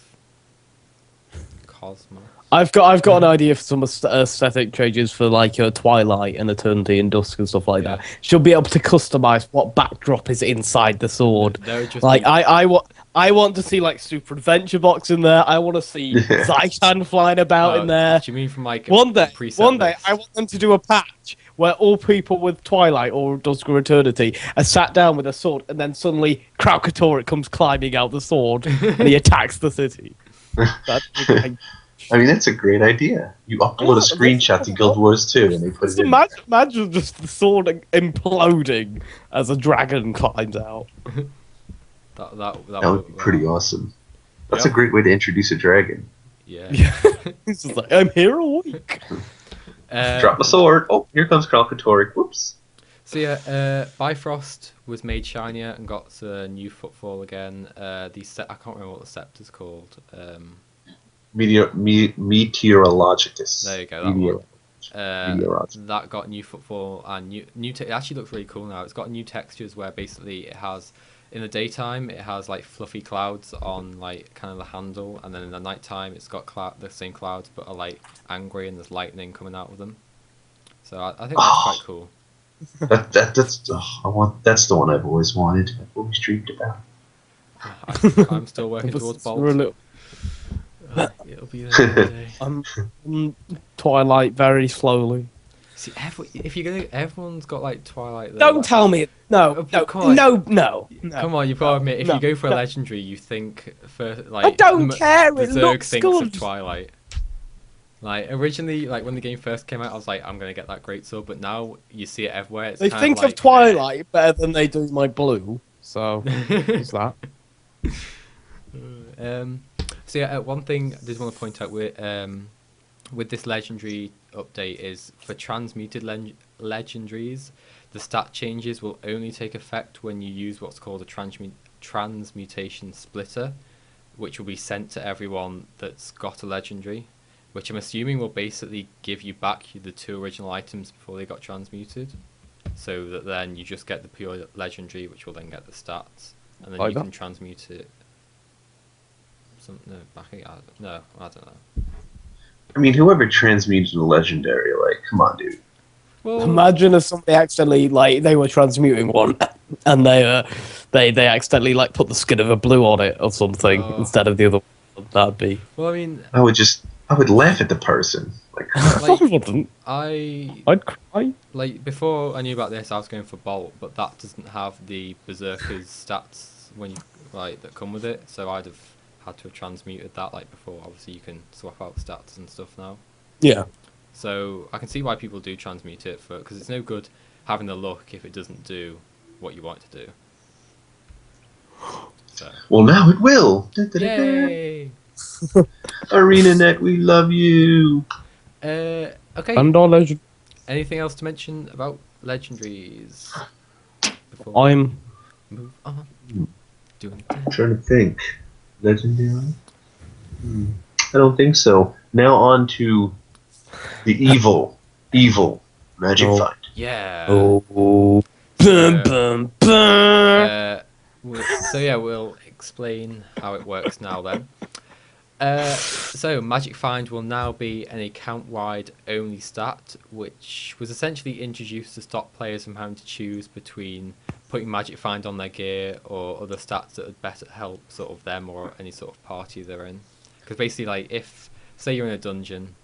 cosmos. I've got an idea for some aesthetic changes for like Twilight and Eternity and Dusk and stuff like that. She'll be able to customize what backdrop is inside the sword. There would just Like be- I want to see like Super Adventure Box in there. I want to see Zaitan flying about in there. Do you mean from like One day, preset list? I want them to do a patch where all people with Twilight or Dusk or Eternity are sat down with a sword, and then suddenly Kraukatoric comes climbing out the sword and he attacks the city. I mean, that's a great idea. You upload a screenshot to Guild Wars 2, and they put it in. Imagine just the sword imploding as a dragon climbs out. That That would be pretty awesome. That's Yeah. a great way to introduce a dragon. Yeah. It's just like, I'm here all week. Drop a sword. Oh, here comes Kralkatoric. Whoops. So yeah, Bifrost was made shinier and got a new footfall again. I can't remember what the scepter's called. Meteorologicus. There you go, that one. Meteorites. that got new footfall and it actually looks really cool now. It's got new textures where basically it has, in the daytime it has like fluffy clouds on like kind of the handle, and then in the nighttime it's got the same clouds but are like angry and there's lightning coming out of them. So I think that's quite cool. That's the one I've always wanted. I've always dreamed about. I'm still working towards Bolt. It'll be there one day. I'm Twilight very slowly. See, everyone's got like Twilight. Though. Don't tell me. No, come on. no. Come on, you've got to admit, if you go for a legendary, you think for like. I don't care. It Berserk looks thinks good. of Twilight. Like originally, like when the game first came out, I was like, I'm gonna get that great sword, but now you see it everywhere. It's They kind think of, like, of Twilight better than they do my blue. So what's that? So yeah, one thing I did want to point out with this legendary update is for transmuted legendaries, the stat changes will only take effect when you use what's called a transmutation splitter, which will be sent to everyone that's got a legendary, which I'm assuming will basically give you back the 2 original items before they got transmuted, so that then you just get the pure legendary, which will then get the stats, and then Like you that? can transmute it. No, I don't know. I mean, whoever transmutes a legendary, like, come on, dude. Well, Imagine if somebody accidentally they were transmuting one, and they accidentally put the skin of a blue on it or something instead of the other one. That'd be. well, I mean, I would laugh at the person. Like, I wouldn't. I'd cry. like before I knew about this, I was going for Bolt, but that doesn't have the Berserker's stats when you that come with it. So I'd have had to have transmuted that before. Obviously, you can swap out stats and stuff now. Yeah. So I can see why people do transmute it because it's no good having the luck if it doesn't do what you want it to do. So. well, now it will. Yay! ArenaNet, we love you. Okay. And our legend. Anything else to mention about legendaries? Before I'm. move on. I'm trying to think. Legendary? I don't think so. Now on to the evil magic Oh. find. Yeah. Oh. Bum, bum, bum. We'll explain how it works now then. So Magic Find will now be an account-wide only stat, which was essentially introduced to stop players from having to choose between putting Magic Find on their gear or other stats that would better help sort of them or any sort of party they're in. Because basically, if say you're in a dungeon,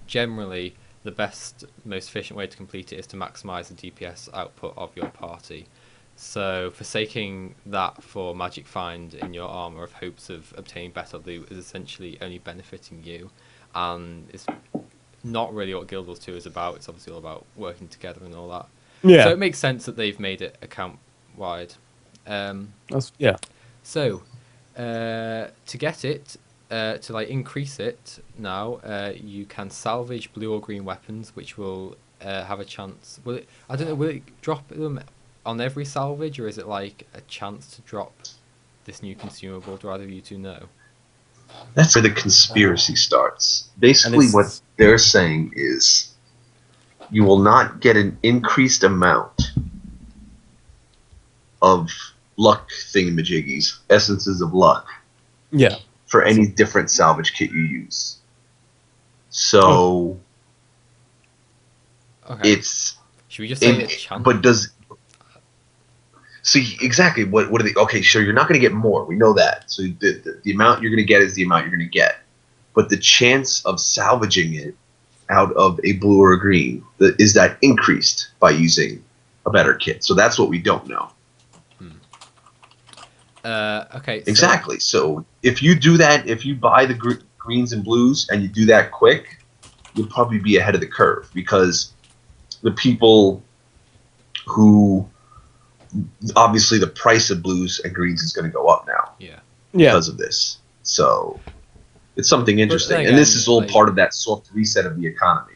generally the best, most efficient way to complete it is to maximize the DPS output of your party. So forsaking that for Magic Find in your armor of hopes of obtaining better loot is essentially only benefiting you, and it's not really what Guild Wars 2 is about. It's obviously all about working together and all that. Yeah. So it makes sense that they've made it account wide. Yeah. So to get it, to increase it now, you can salvage blue or green weapons, which will have a chance. Will it drop them on every salvage, or is it a chance to drop this new consumable? Do either of you two know? That's where the conspiracy starts. Basically, what they're saying is you will not get an increased amount of luck thingamajiggies, essences of luck, Yeah. for any different salvage kit you use. So Okay. it's Should we just say it's chance? but does see exactly what are they? Okay, sure, you're not going to get more. We know that. So the amount you're going to get is the amount you're going to get. But the chance of salvaging it out of a blue or a green, is that increased by using a better kit? So that's what we don't know. Okay. Exactly. So if you do that, if you buy the greens and blues and you do that quick, you'll probably be ahead of the curve, because the people who obviously the price of blues and greens is going to go up now Yeah. because of this. So it's something interesting. again, and this is all part of that soft reset of the economy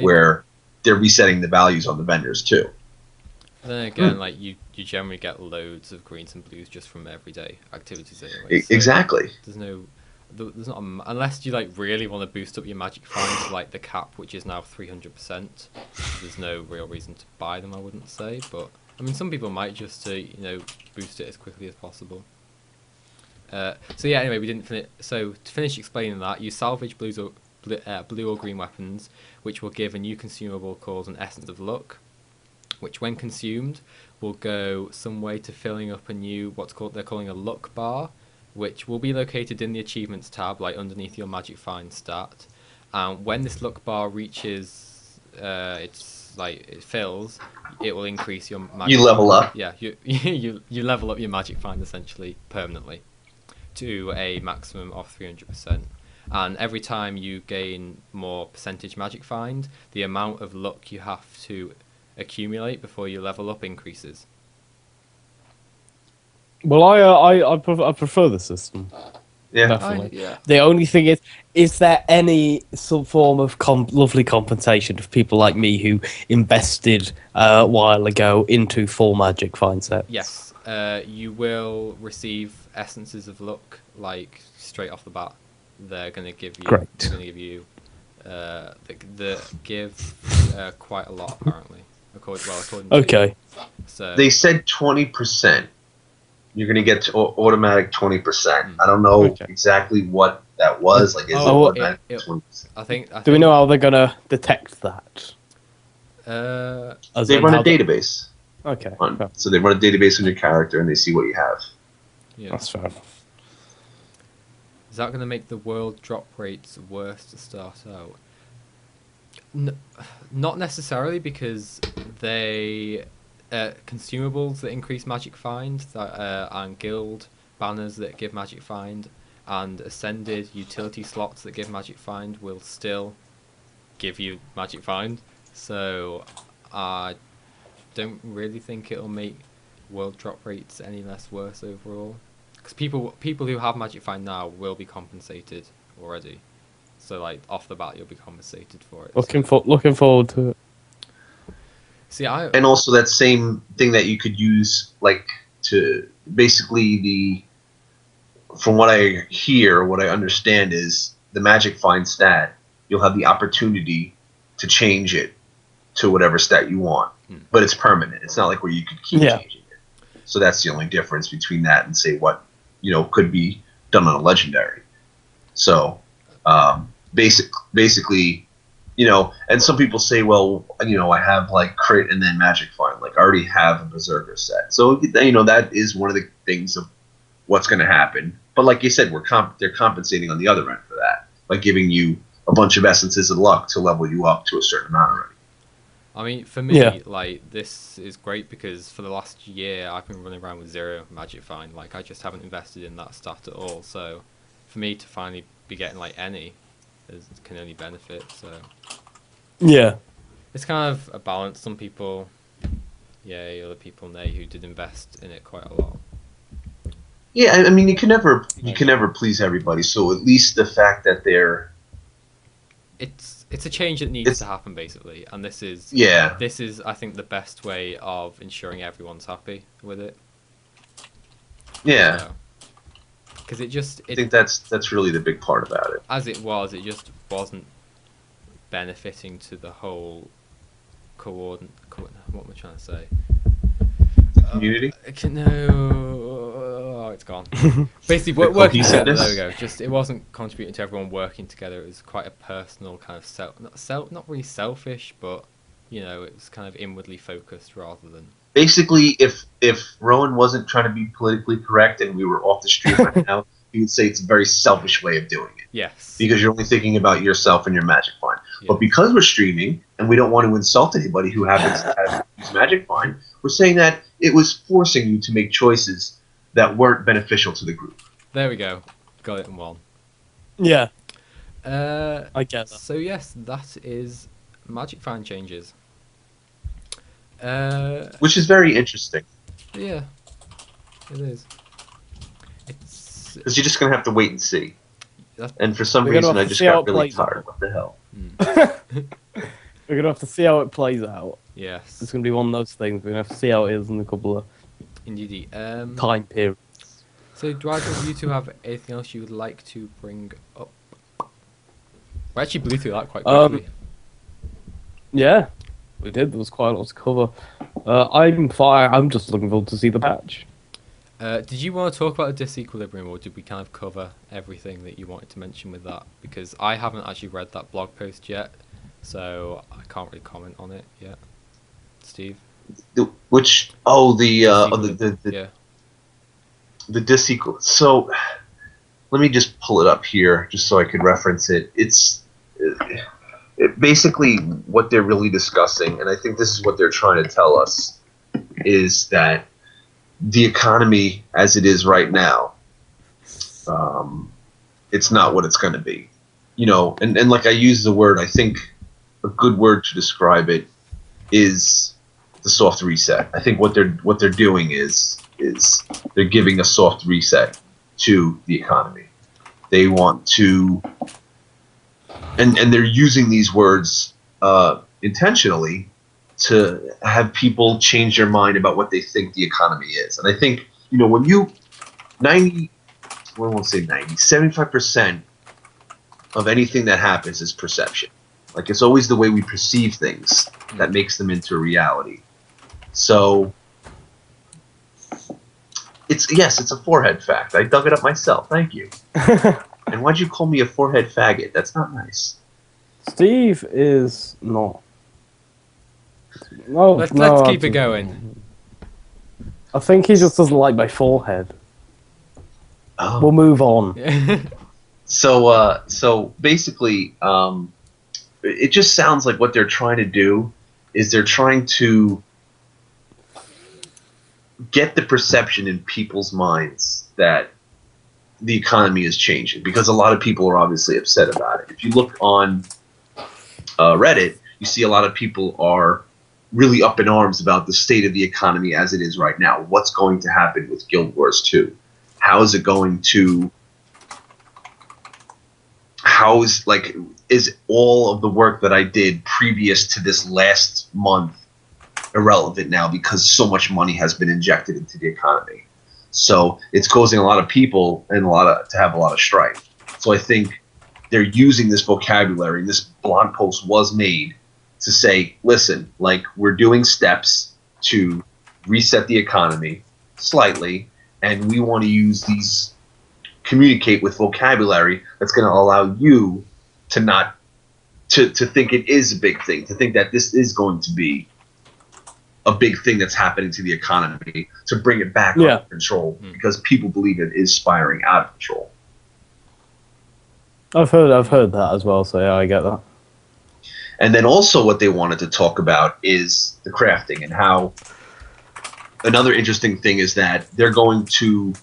where they're resetting the values on the vendors too. Then again, you generally get loads of greens and blues just from everyday activities anyway. So Exactly. there's no. there's not unless you like really want to boost up your magic find to like the cap, which is now 300%. There's no real reason to buy them, I wouldn't say, but I mean some people might just to boost it as quickly as possible. So yeah, anyway, we didn't finish. So to finish explaining that, you salvage blue or green weapons, which will give a new consumable called an Essence of Luck, which when consumed will go some way to filling up a new they're calling a luck bar, which will be located in the achievements tab, like underneath your magic find stat. And when this luck bar reaches, it fills, it will increase your magic. You level find. up. Yeah, you level up your magic find essentially permanently to a maximum of 300%. And every time you gain more percentage magic find, the amount of luck you have to accumulate before you level up increases. Well, I prefer the system. Yeah. Definitely. The only thing is there any some form of lovely compensation for people like me who invested a while ago into full magic find sets? Yes, you will receive essences of luck like straight off the bat. They're going to give you. Great. They're going to give you. They give quite a lot apparently. According to Okay. So They said 20%. You're going to get automatic 20%. I don't know exactly what that was. Like, is it automatic 20%? I think. Do we know how they're gonna detect that? They run a database. Okay. So they run a database on your character and they see what you have. Yeah. That's fair. Is that going to make the world drop rates worse to start out? Not necessarily, because they consumables that increase magic find, and guild banners that give magic find, and ascended utility slots that give magic find will still give you magic find. So I don't really think it'll make world drop rates any less worse overall. Because people who have magic find now will be compensated already. So like off the bat, you'll be compensated for it. Looking forward to it. See, and also that same thing that you could use, like, to basically from what I hear, what I understand is the magic find stat. You'll have the opportunity to change it to whatever stat you want, but it's permanent. It's not like where you could keep changing it. So that's the only difference between that and say what could be done on a legendary. So basically. And some people say, well, I have like crit and then magic find. Like I already have a berserker set. So, that is one of the things of what's going to happen. But like you said, they're compensating on the other end for that by giving you a bunch of essences of luck to level you up to a certain amount already. I mean, for me, like this is great because for the last year I've been running around with 0 magic find. Like I just haven't invested in that stat at all. So for me to finally be getting like any can only benefit. So yeah, it's kind of a balance. Some people other people who did invest in it quite a lot. Yeah, I mean you can never please everybody, so at least the fact that it's a change that needs to happen basically, and this is I think the best way of ensuring everyone's happy with it. Yeah. Because I think that's really the big part about it. As it just wasn't benefiting to the whole what am I trying to say? Community? No, it's gone. Basically, working together. There we go. Just it wasn't contributing to everyone working together. It was quite a personal kind of not really selfish, but it was kind of inwardly focused rather than. Basically, if Rowan wasn't trying to be politically correct and we were off the street right now, he would say it's a very selfish way of doing it. Yes. Because you're only thinking about yourself and your magic find. Yes. But because we're streaming and we don't want to insult anybody who happens to have use magic find, we're saying that it was forcing you to make choices that weren't beneficial to the group. There we go. Got it in one. Yeah. I get that. So yes, that is magic find changes. Which is very interesting. Yeah, it is. Because you're just going to have to wait and see. And for some We're reason, I just got really tired. Out. What the hell? We're going to have to see how it plays out. Yes. It's going to be one of those things. We're going to have to see how it is in a couple of Indeed. time periods. So, do either of you two have anything else you would like to bring up? We actually blew through that quite quickly. Yeah, we did. There was quite a lot to cover. I'm fine. I'm just looking forward to see the patch. Did you want to talk about the disequilibrium, or did we kind of cover everything that you wanted to mention with that? Because I haven't actually read that blog post yet, so I can't really comment on it yet. Steve? Which the Yeah. the disequal. So let me just pull it up here just so I could reference it. It's basically what they're really discussing, and I think this is what they're trying to tell us, is that the economy as it is right now, it's not what it's going to be. And like I use the word, I think a good word to describe it is the soft reset. I think what they're doing is they're giving a soft reset to the economy. They want to, and they're using these words intentionally to have people change their mind about what they think the economy is. And I think when you 75% of anything that happens is perception. Like, it's always the way we perceive things that makes them into reality. So it's a forehead fact. I dug it up myself. Thank you. And why'd you call me a forehead faggot? That's not nice. Steve is not. No, Let's keep it going. I think he just doesn't like my forehead. Oh. We'll move on. So basically, it just sounds like what they're trying to do is they're trying to get the perception in people's minds that the economy is changing, because a lot of people are obviously upset about it. If you look on Reddit, you see a lot of people are really up in arms about the state of the economy as it is right now. What's going to happen with Guild Wars 2? How is it going to... is all of the work that I did previous to this last month irrelevant now because so much money has been injected into the economy? So it's causing a lot of people and to have a lot of strife. So I think they're using this vocabulary. This blog post was made to say, listen, like, we're doing steps to reset the economy slightly, and we want to communicate with vocabulary that's going to allow you to not to think it is a big thing, to think that this is going to be a big thing that's happening to the economy, to bring it back under control, because people believe it is spiraling out of control. I've heard that as well, so yeah, I get that. And then also what they wanted to talk about is the crafting, and how another interesting thing is that they're going to,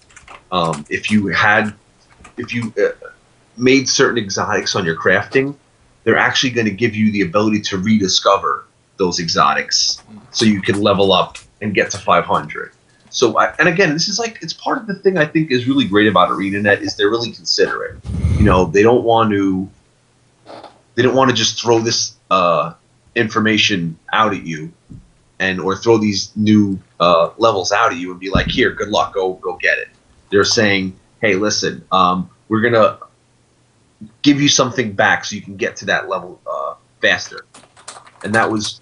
if you made certain exotics on your crafting, they're actually going to give you the ability to rediscover those exotics so you can level up and get to 500. So, and again, this is it's part of the thing I think is really great about ArenaNet, is they're really considerate. They don't want to just throw this information out at you or throw these new levels out at you and be like, here, good luck, go get it. They're saying, hey, listen, we're going to give you something back so you can get to that level faster. And that was,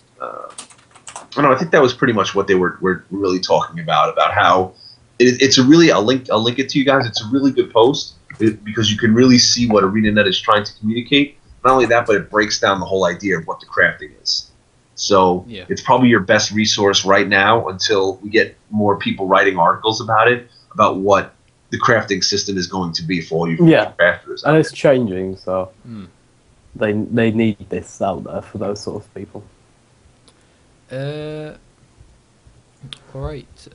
I think that was pretty much what they were really talking about how it's I'll link it to you guys. It's a really good post because you can really see what ArenaNet is trying to communicate. Not only that, but it breaks down the whole idea of what the crafting is. So it's probably your best resource right now until we get more people writing articles about it, about what the crafting system is going to be for all you crafters. And it's changing, so they need this out there for those sort of people. Alright,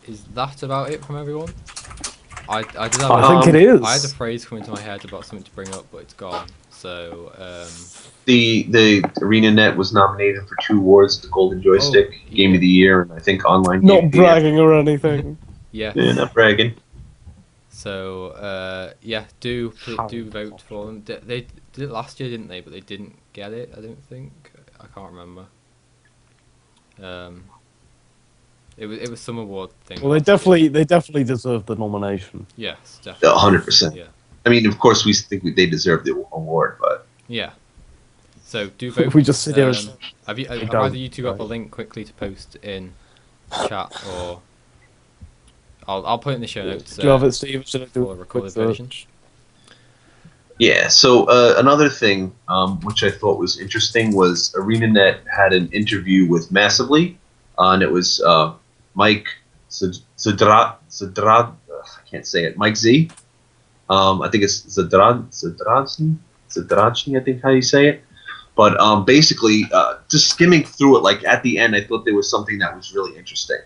is that about it from everyone? I think it is. I had a phrase come into my head about something to bring up, but it's gone. So the ArenaNet was nominated for 2 awards: the Golden Joystick, Game of the Year, and I think Online Game Not bragging or anything. Yeah, not bragging. So do vote for them. They did it last year, didn't they? But they didn't get it. I don't think. I can't remember. It was some award thing. Well, they definitely deserve the nomination. Yes, definitely. 100%. Yeah. I mean, of course, we think they deserve the award, but Yeah. So do vote. We just sit here and have don't, either you two got the right. link quickly to post in chat, or I'll put it in the show notes. Do you have it, Steve? Should I do for a a recorded quick version? search? yeah. So another thing which I thought was interesting was ArenaNet had an interview with Massively, and it was Mike Zadrad. I can't say it. Mike Z. I think it's Zadradsky, I think how you say it. But basically, just skimming through it, like at the end, I thought there was something that was really interesting.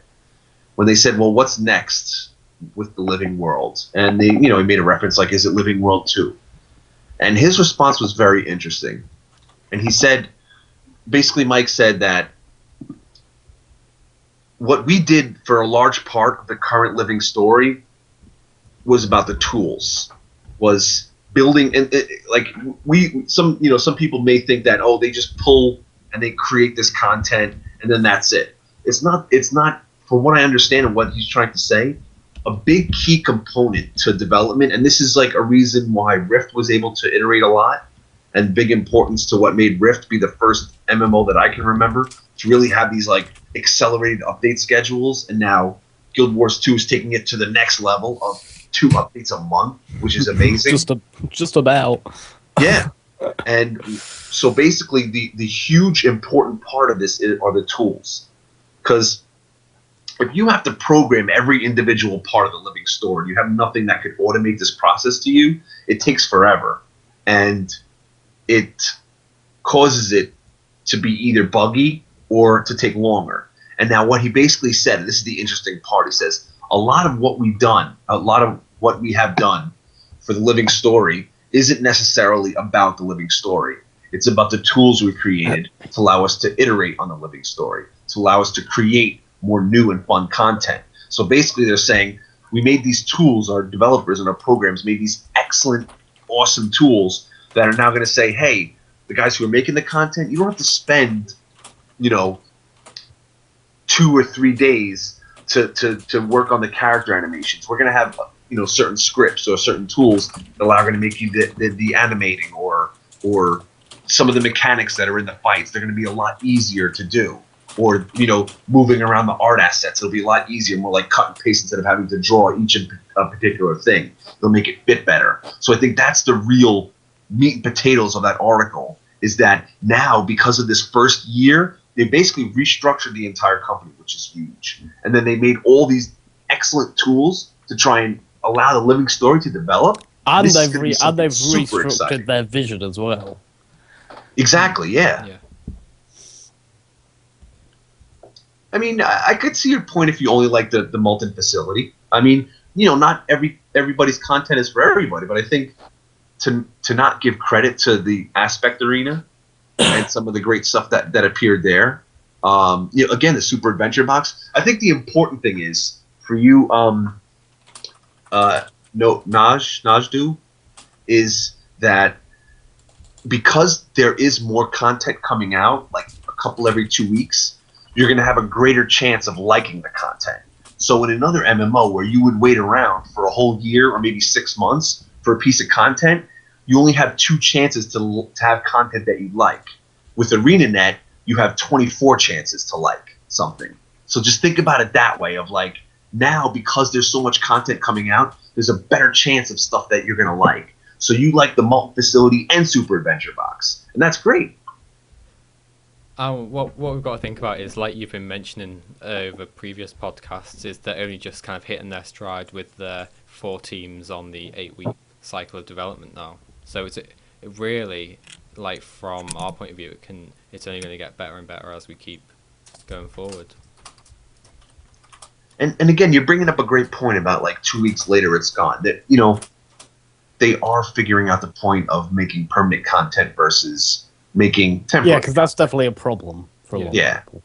When they said, well, what's next with the Living World? And he made a reference like, is it Living World 2? And his response was very interesting. And he said, basically, Mike said that what we did for a large part of the current living story was about the tools, was building, and some people may think that, oh, they just pull and they create this content and then that's it. It's not from what I understand and what he's trying to say, a big key component to development, and this is like a reason why Rift was able to iterate a lot, and big importance to what made Rift be the first MMO that I can remember to really have these like accelerated update schedules, and now Guild Wars 2 is taking it to the next level of 2 updates a month, which is amazing. just about. Yeah. And so basically the huge important part of this are the tools. Because if you have to program every individual part of the living story, you have nothing that could automate this process to you, it takes forever. And it causes it to be either buggy or to take longer. And now what he basically said, and this is the interesting part, he says, a lot of what we have done for the living story isn't necessarily about the living story. It's about the tools we created to allow us to iterate on the living story, to allow us to create more new and fun content. So basically they're saying, we made these tools, our developers and our programs made these excellent, awesome tools that are now going to say, hey, the guys who are making the content, you don't have to spend, 2 or 3 days to work on the character animations. We're going to have certain scripts or certain tools that are going to make you the animating or some of the mechanics that are in the fights. They're going to be a lot easier to do. Or moving around the art assets, it'll be a lot easier, more like cut and paste instead of having to draw each particular thing. They'll make it fit better. So I think that's the real meat and potatoes of that article, is that now, because of this first year, they basically restructured the entire company, which is huge. And then they made all these excellent tools to try and allow the living story to develop. And they've super restructured exciting. their vision as well. Exactly, yeah. I mean, I could see your point if you only like the Molten facility. I mean, not everybody's content is for everybody, but I think to not give credit to the Aspect Arena and some of the great stuff that appeared there. Again, the Super Adventure Box. I think the important thing is for you, Najdu, is that because there is more content coming out, like a couple every 2 weeks, you're going to have a greater chance of liking the content. So in another MMO where you would wait around for a whole year or maybe 6 months for a piece of content, you only have 2 chances to have content that you like. With ArenaNet, you have 24 chances to like something. So just think about it that way, of like, now because there's so much content coming out, there's a better chance of stuff that you're going to like. So you like the Molten facility and Super Adventure Box, and that's great. What we've got to think about is, like you've been mentioning over previous podcasts, is they're only just kind of hitting their stride with the 4 teams on the 8-week cycle of development now. So it really, like from our point of view, it's only going to get better and better as we keep going forward. And again, you're bringing up a great point about like 2 weeks later it's gone. That they are figuring out the point of making permanent content versus making temporary. Yeah, because that's definitely a problem for a lot of people.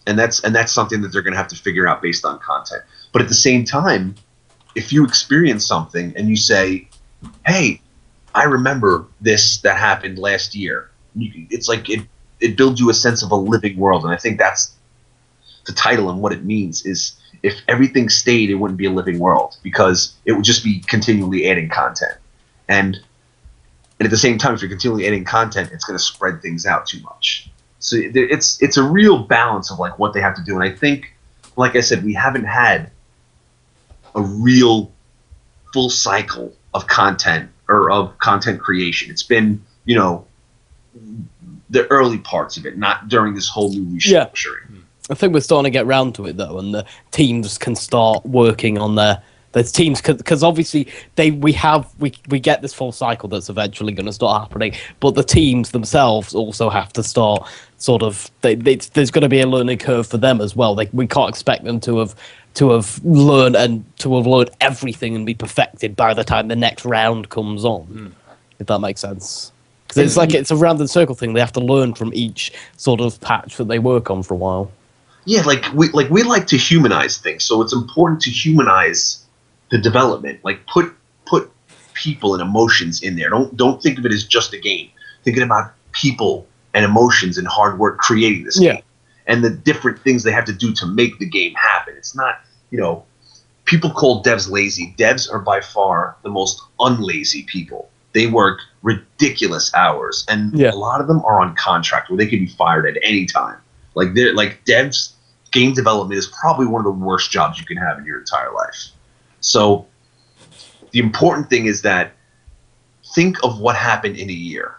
And that's something that they're going to have to figure out based on content. But at the same time, if you experience something and you say, "Hey, I remember this that happened last year," it's like it builds you a sense of a living world, and I think that's the title and what it means is if everything stayed, it wouldn't be a living world because it would just be continually adding content. And at the same time, if you're continually adding content, it's going to spread things out too much. So it's a real balance of like what they have to do. And I think, like I said, we haven't had a real full cycle of content or of content creation. It's been, the early parts of it, not during this whole new restructuring. Yeah. I think we're starting to get round to it though, and the teams can start working on their teams because obviously we get this full cycle that's eventually going to start happening, but the teams themselves also have to start sort of. There's going to be a learning curve for them as well. We can't expect them to have learned everything and be perfected by the time the next round comes on. If that makes sense. Because it's a rounded circle thing. They have to learn from each sort of patch that they work on for a while. Yeah, we like to humanize things, so it's important to humanize the development. Like put people and emotions in there. Don't think of it as just a game. Thinking about people and emotions and hard work creating this game and the different things they have to do to make the game happen. It's not, people call devs lazy. Devs are by far the most unlazy people. They work ridiculous hours, and a lot of them are on contract where they could be fired at any time. Like devs, game development is probably one of the worst jobs you can have in your entire life. So the important thing is that think of what happened in a year.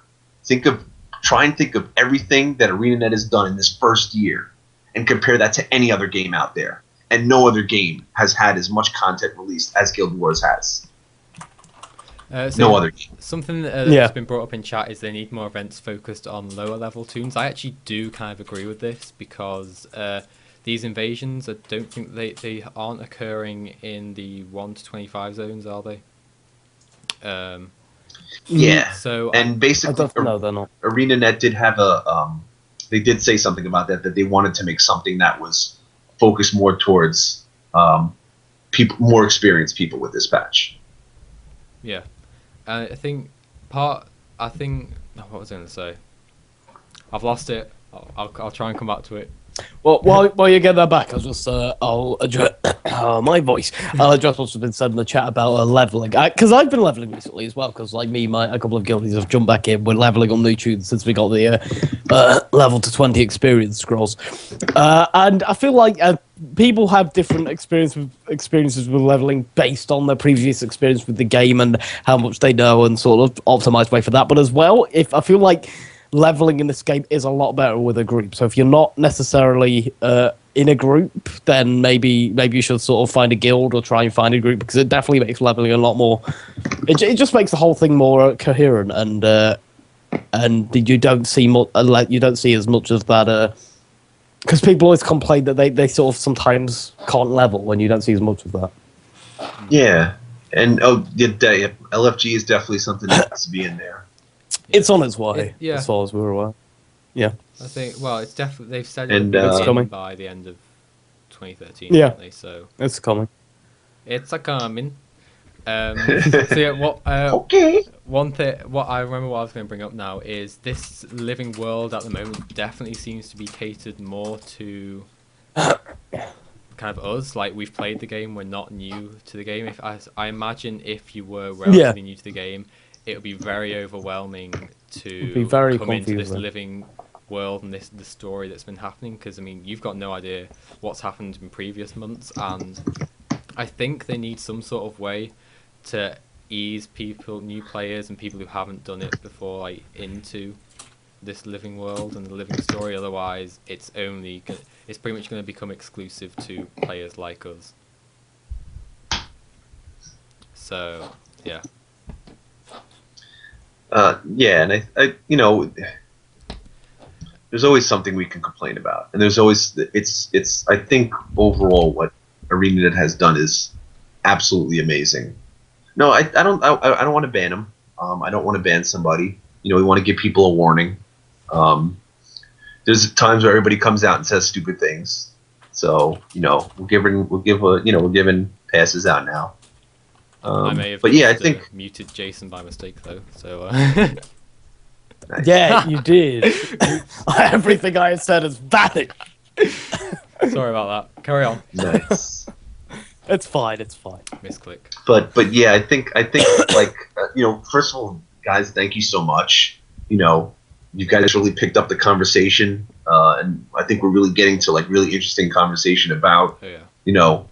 Try and think of everything that ArenaNet has done in this first year and compare that to any other game out there. And no other game has had as much content released as Guild Wars has. No other game. Something that's been brought up in chat is they need more events focused on lower level toons. I actually do kind of agree with this because these invasions, I don't think they aren't occurring in the 1 to 25 zones, are they? Yeah. So and basically, no, they're not. ArenaNet did have they did say something about that they wanted to make something that was focused more towards more experienced people with this patch. Yeah. I think what was I going to say? I've lost it. I'll try and come back to it. Well, while you get that back, I'll address my voice. I'll address what's been said in the chat about leveling. Because I've been leveling recently as well. Because like me, a couple of guildies have jumped back in. We're leveling on new tunes since we got the level to 20 experience scrolls. And I feel like people have different experiences with leveling based on their previous experience with the game and how much they know and sort of optimized way for that. But as well, if I feel like leveling in this game is a lot better with a group. So if you're not necessarily in a group, then maybe you should sort of find a guild or try and find a group because it definitely makes leveling a lot more. It just makes the whole thing more coherent and you don't see as much of that. Because people always complain that they sort of sometimes can't level when you don't see as much of that. Yeah, and LFG is definitely something that needs to be in there. It's on its way, as far as we're aware. Yeah. I think, it's definitely, they've said it's coming by the end of 2013, haven't they? So it's coming. It's a coming. So yeah, okay. One thing, what I was going to bring up now is this living world at the moment definitely seems to be catered more to kind of us. Like we've played the game, we're not new to the game. I imagine if you were relatively new to the game, it would be very overwhelming to come into this living world and the story that's been happening. Because I mean, you've got no idea what's happened in previous months, and I think they need some sort of way to ease people, new players, and people who haven't done it before, like into this living world and the living story. Otherwise, it's pretty much going to become exclusive to players like us. So, yeah. And I there's always something we can complain about, and there's always it's. I think overall what ArenaNet has done is absolutely amazing. No, I don't want to ban them. I don't want to ban somebody. We want to give people a warning. There's times where everybody comes out and says stupid things, so we're giving passes out now. I may have I think muted Jason by mistake though. So. Nice. Yeah, you did. Everything I had said is valid. Sorry about that. Carry on. Nice. It's fine. It's fine. Misclick. But yeah, I think like first of all, guys, thank you so much. You guys really picked up the conversation, and I think we're really getting to like really interesting conversation about Oh yeah.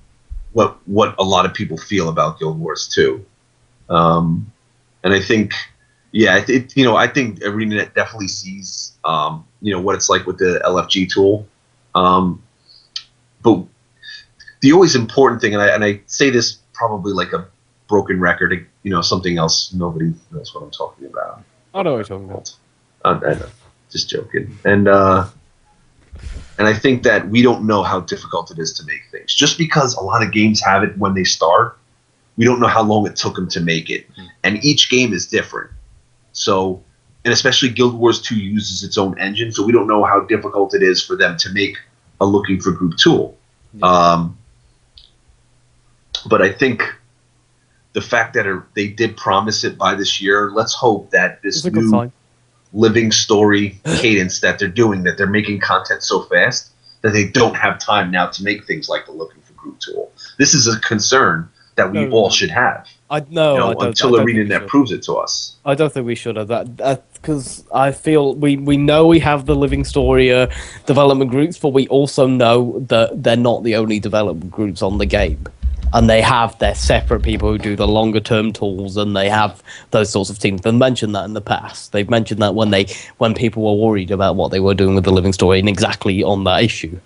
what a lot of people feel about Guild Wars 2. And I think, yeah, I think ArenaNet definitely sees, what it's like with the LFG tool. But the always important thing, and I say this probably like a broken record, something else nobody knows what I'm talking about. I know what you're talking about. I know, just joking. And I think that we don't know how difficult it is to make things. Just because a lot of games have it when they start, we don't know how long it took them to make it. And each game is different. So, and especially Guild Wars 2 uses its own engine, so we don't know how difficult it is for them to make a looking for group tool. Yeah. But I think the fact that they did promise it by this year, let's hope that this It's a good new sign. living story cadence that they're doing, that they're making content so fast that they don't have time now to make things like the looking for group tool. This is a concern that we all should have. I don't. Until ArenaNet proves it to us. I don't think we should have that because I feel we know we have the living story development groups, but we also know that they're not the only development groups on the game, and they have their separate people who do the longer term tools, and they have those sorts of teams. They've mentioned that in the past. They've mentioned that when people were worried about what they were doing with the living story and exactly on that issue.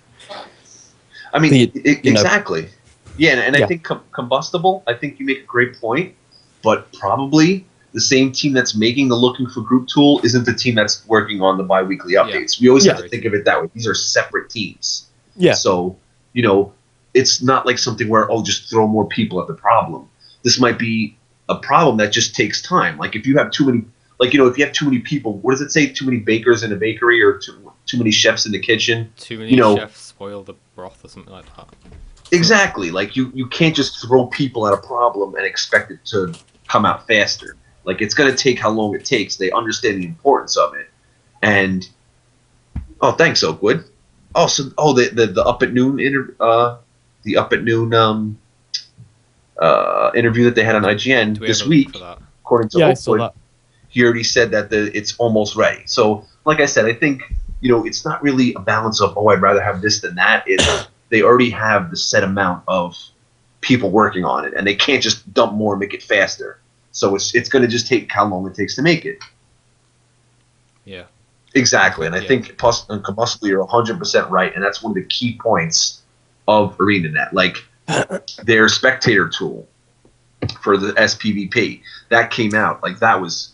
I mean, exactly. Know, Yeah, and I think Combustible, I think you make a great point, but probably the same team that's making the looking for group tool isn't the team that's working on the bi-weekly updates. We always have to think of it that way. These are separate teams. Yeah. So, it's not like something where, just throw more people at the problem. This might be a problem that just takes time. Like if you have too many, if you have too many people, what does it say? Too many bakers in a bakery or too many chefs in the kitchen? Too many chefs spoil the broth or something like that. Exactly. Like you can't just throw people at a problem and expect it to come out faster. Like it's going to take how long it takes. They understand the importance of it. And thanks, Oakwood. The Up at Noon interview that they had on IGN this week, according to Oakwood, he already said that it's almost ready. So, like I said, I think it's not really a balance of I'd rather have this than that. They already have the set amount of people working on it, and they can't just dump more and make it faster. So it's going to just take how long it takes to make it. Yeah. Exactly, and I think Combustible, you're 100% right, and that's one of the key points of ArenaNet. Like, their spectator tool for the SPVP, that came out. Like, that was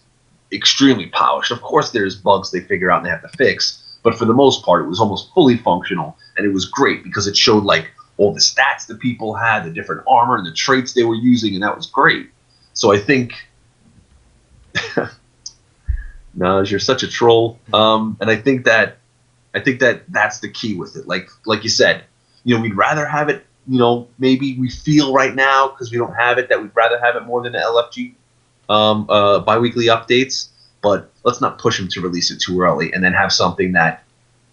extremely polished. Of course, there's bugs they figure out and they have to fix, but for the most part, it was almost fully functional, and it was great because it showed, like, all the stats that people had, the different armor, and the traits they were using, and that was great. So I think... Naj, you're such a troll. And I think that that's the key with it. Like you said, we'd rather have it, maybe we feel right now, because we don't have it, that we'd rather have it more than the LFG bi-weekly updates, but let's not push them to release it too early and then have something that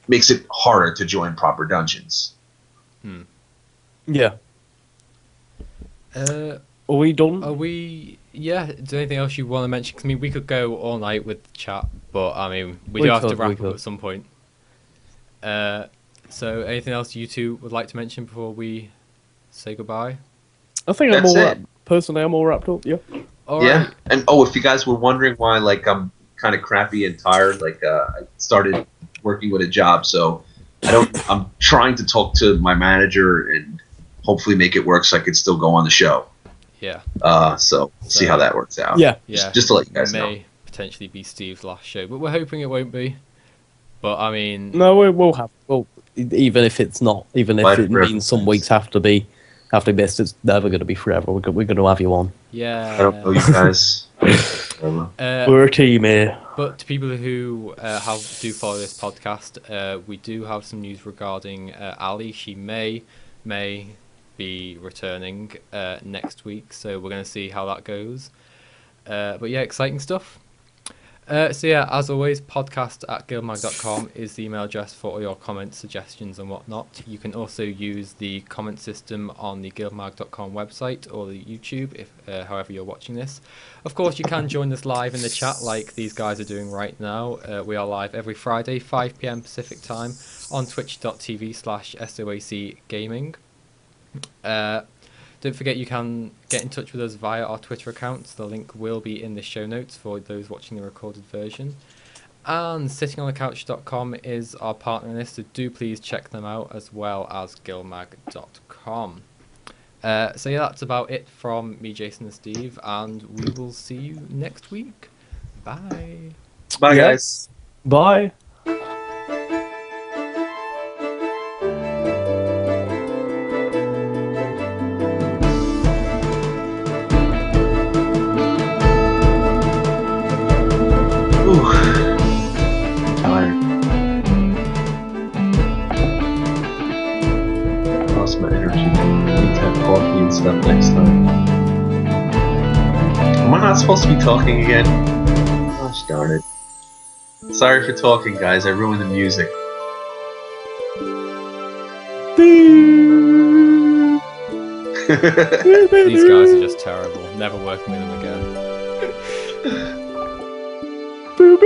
makes it harder to join proper dungeons. Yeah. Are we done? Yeah, is there anything else you want to mention? 'Cause, I mean, we could go all night with chat, but I mean, we do have to wrap up at some point. So, anything else you two would like to mention before we say goodbye? I think I'm all wrapped up. Yeah. All yeah. Right. And if you guys were wondering why, like, I'm kind of crappy and tired, like, I started working with a job, so I'm trying to talk to my manager and hopefully make it work so I could still go on the show. Yeah. So see how that works out. Yeah. Just to let you guys know. May potentially be Steve's last show, but we're hoping it won't be. But I mean, no, we'll have. Well, even if it's not, even if it means some weeks have to be missed, it's never going to be forever. We're going to have you on. Yeah. I don't know you guys. We're a team here. But to people who do follow this podcast, we do have some news regarding Ali. She may be returning next week, so we're going to see how that goes. But yeah, exciting stuff. So yeah, as always, podcast@guildmag.com is the email address for all your comments, suggestions and whatnot. You can also use the comment system on the guildmag.com website or the YouTube, if however you're watching this. Of course, you can join us live in the chat like these guys are doing right now. We are live every Friday, 5 p.m. Pacific time on twitch.tv/SOAC Gaming. Don't forget you can get in touch with us via our Twitter accounts. The link will be in the show notes for those watching the recorded version. And sittingonthecouch.com is our partner in this, so do please check them out, as well as guildmag.com. So yeah, that's about it from me, Jason and Steve, and we will see you next week. Bye. Bye, Yes. guys. Bye. Ooh. Tired. Lost my energy. Need to have coffee and stuff next time. Am I not supposed to be talking again? Gosh darn it. Sorry for talking, guys. I ruined the music. These guys are just terrible. Never working with them again. Boop,